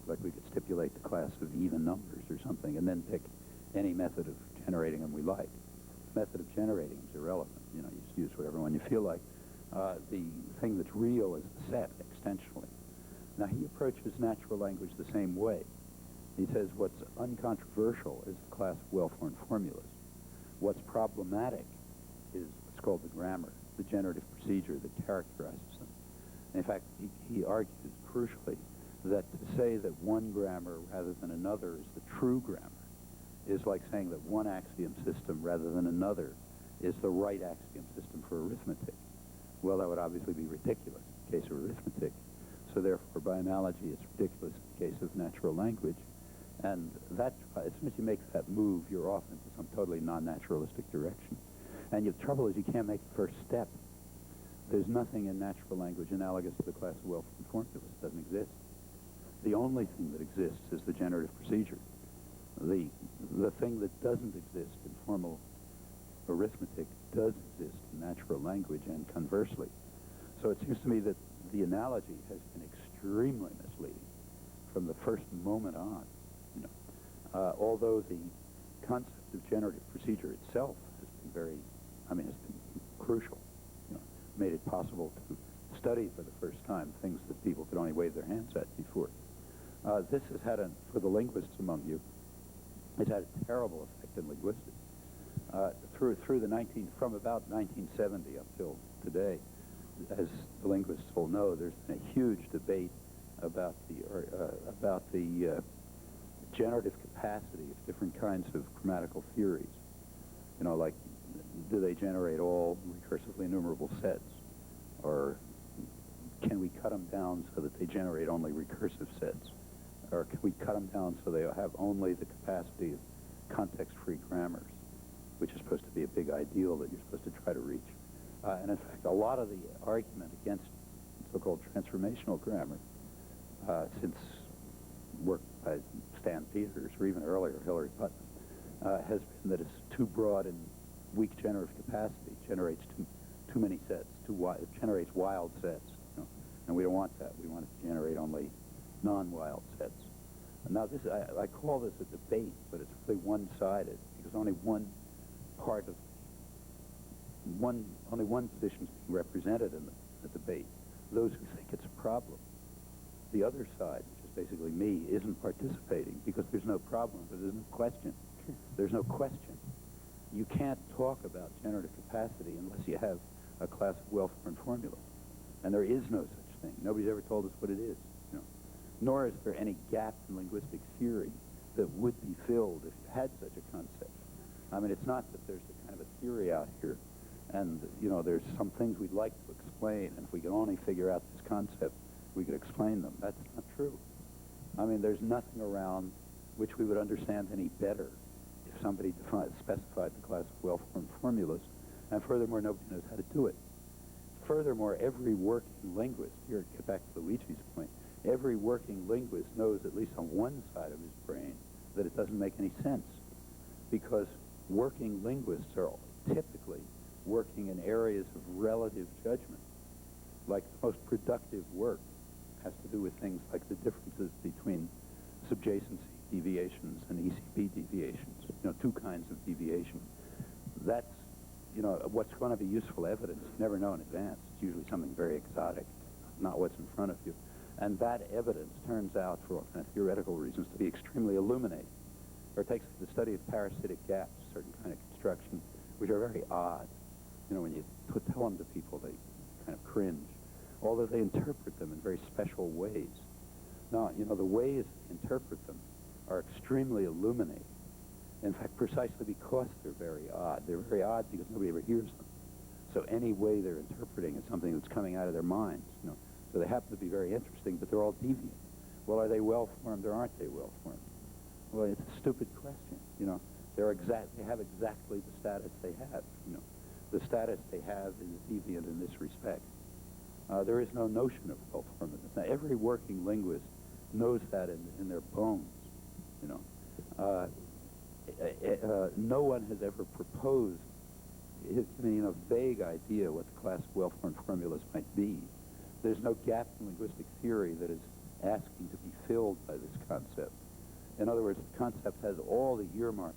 Like we could stipulate the class of even numbers or something and then pick any method of generating them we like. The method of generating them is irrelevant. You know, you just use whatever one you feel like. The thing that's real is the set, extensionally. Now, he approaches natural language the same way. He says what's uncontroversial is the class of well-formed formulas. What's problematic is what's called the grammar, the generative procedure that characterizes them. In fact, he argues crucially that to say that one grammar rather than another is the true grammar is like saying that one axiom system rather than another is the right axiom system for arithmetic. Well, that would obviously be ridiculous in the case of arithmetic. So therefore, by analogy, it's ridiculous in the case of natural language. And that, as soon as you make that move, you're off into some totally non-naturalistic direction. And the trouble is you can't make the first step. There's nothing in natural language analogous to the class of well-formed formulas. It doesn't exist. The only thing that exists is the generative procedure. The thing that doesn't exist in formal arithmetic does exist in natural language, and conversely. So it seems to me that the analogy has been extremely misleading from the first moment on. You know, although the concept of generative procedure itself has been has been crucial. You know, made it possible to study for the first time things that people could only wave their hands at before. This has had, for the linguists among you, it's had a terrible effect in linguistics. From about 1970 up till today, as the linguists will know, there's been a huge debate about the generative capacity of different kinds of grammatical theories. You know, like, do they generate all recursively enumerable sets? Or can we cut them down so that they generate only recursive sets? Or can we cut them down so they have only the capacity of context-free grammars, which is supposed to be a big ideal that you're supposed to try to reach? And in fact, a lot of the argument against so-called transformational grammar, since work by Stan Peters, or even earlier, Hilary Putnam, has been that it's too broad and weak generative capacity, generates too many sets, generates wild sets, you know, and we don't want that. We want it to generate only non-wild sets. And now this, I call this a debate, but it's really one-sided, because only one part of only one position is being represented in the debate. Those who think it's a problem. The other side, which is basically me, isn't participating because there's no problem, but there's no question. There's no question. You can't talk about generative capacity unless you have a class of well-formed formulas. And there is no such thing. Nobody's ever told us what it is. You know. Nor is there any gap in linguistic theory that would be filled if you had such a concept. I mean, it's not that there's a kind of a theory out here and, you know, there's some things we'd like to explain, and if we could only figure out this concept, we could explain them. That's not true. I mean, there's nothing around which we would understand any better if somebody specified the class of well-formed formulas, and furthermore, nobody knows how to do it. Furthermore, every working linguist, here, get back to Luigi's point, every working linguist knows, at least on one side of his brain, that it doesn't make any sense, because working linguists are typically working in areas of relative judgment. Like the most productive work has to do with things like the differences between subjacency deviations and ECP deviations, you know, two kinds of deviation. That's, you know, what's going to be useful evidence. You never know in advance. It's usually something very exotic, not what's in front of you. And that evidence turns out, for all kind of theoretical reasons, to be extremely illuminating. Or it takes the study of parasitic gaps, certain kind of construction, which are very odd. You know, when you tell them to people, they kind of cringe, although they interpret them in very special ways. Now, you know, the ways they interpret them are extremely illuminating. In fact, precisely because they're very odd. They're very odd because nobody ever hears them. So any way they're interpreting is something that's coming out of their minds. You know, So they happen to be very interesting, but they're all deviant. Well, are they well-formed or aren't they well-formed? Well, it's a stupid question, you know. They have exactly the status they have, you know. The status they have is deviant in this respect. There is no notion of well-formedness. Now, every working linguist knows that in their bones, you know. No one has ever proposed, a vague idea what the classic well-formed formulas might be. There's no gap in linguistic theory that is asking to be filled by this concept. In other words, the concept has all the earmarks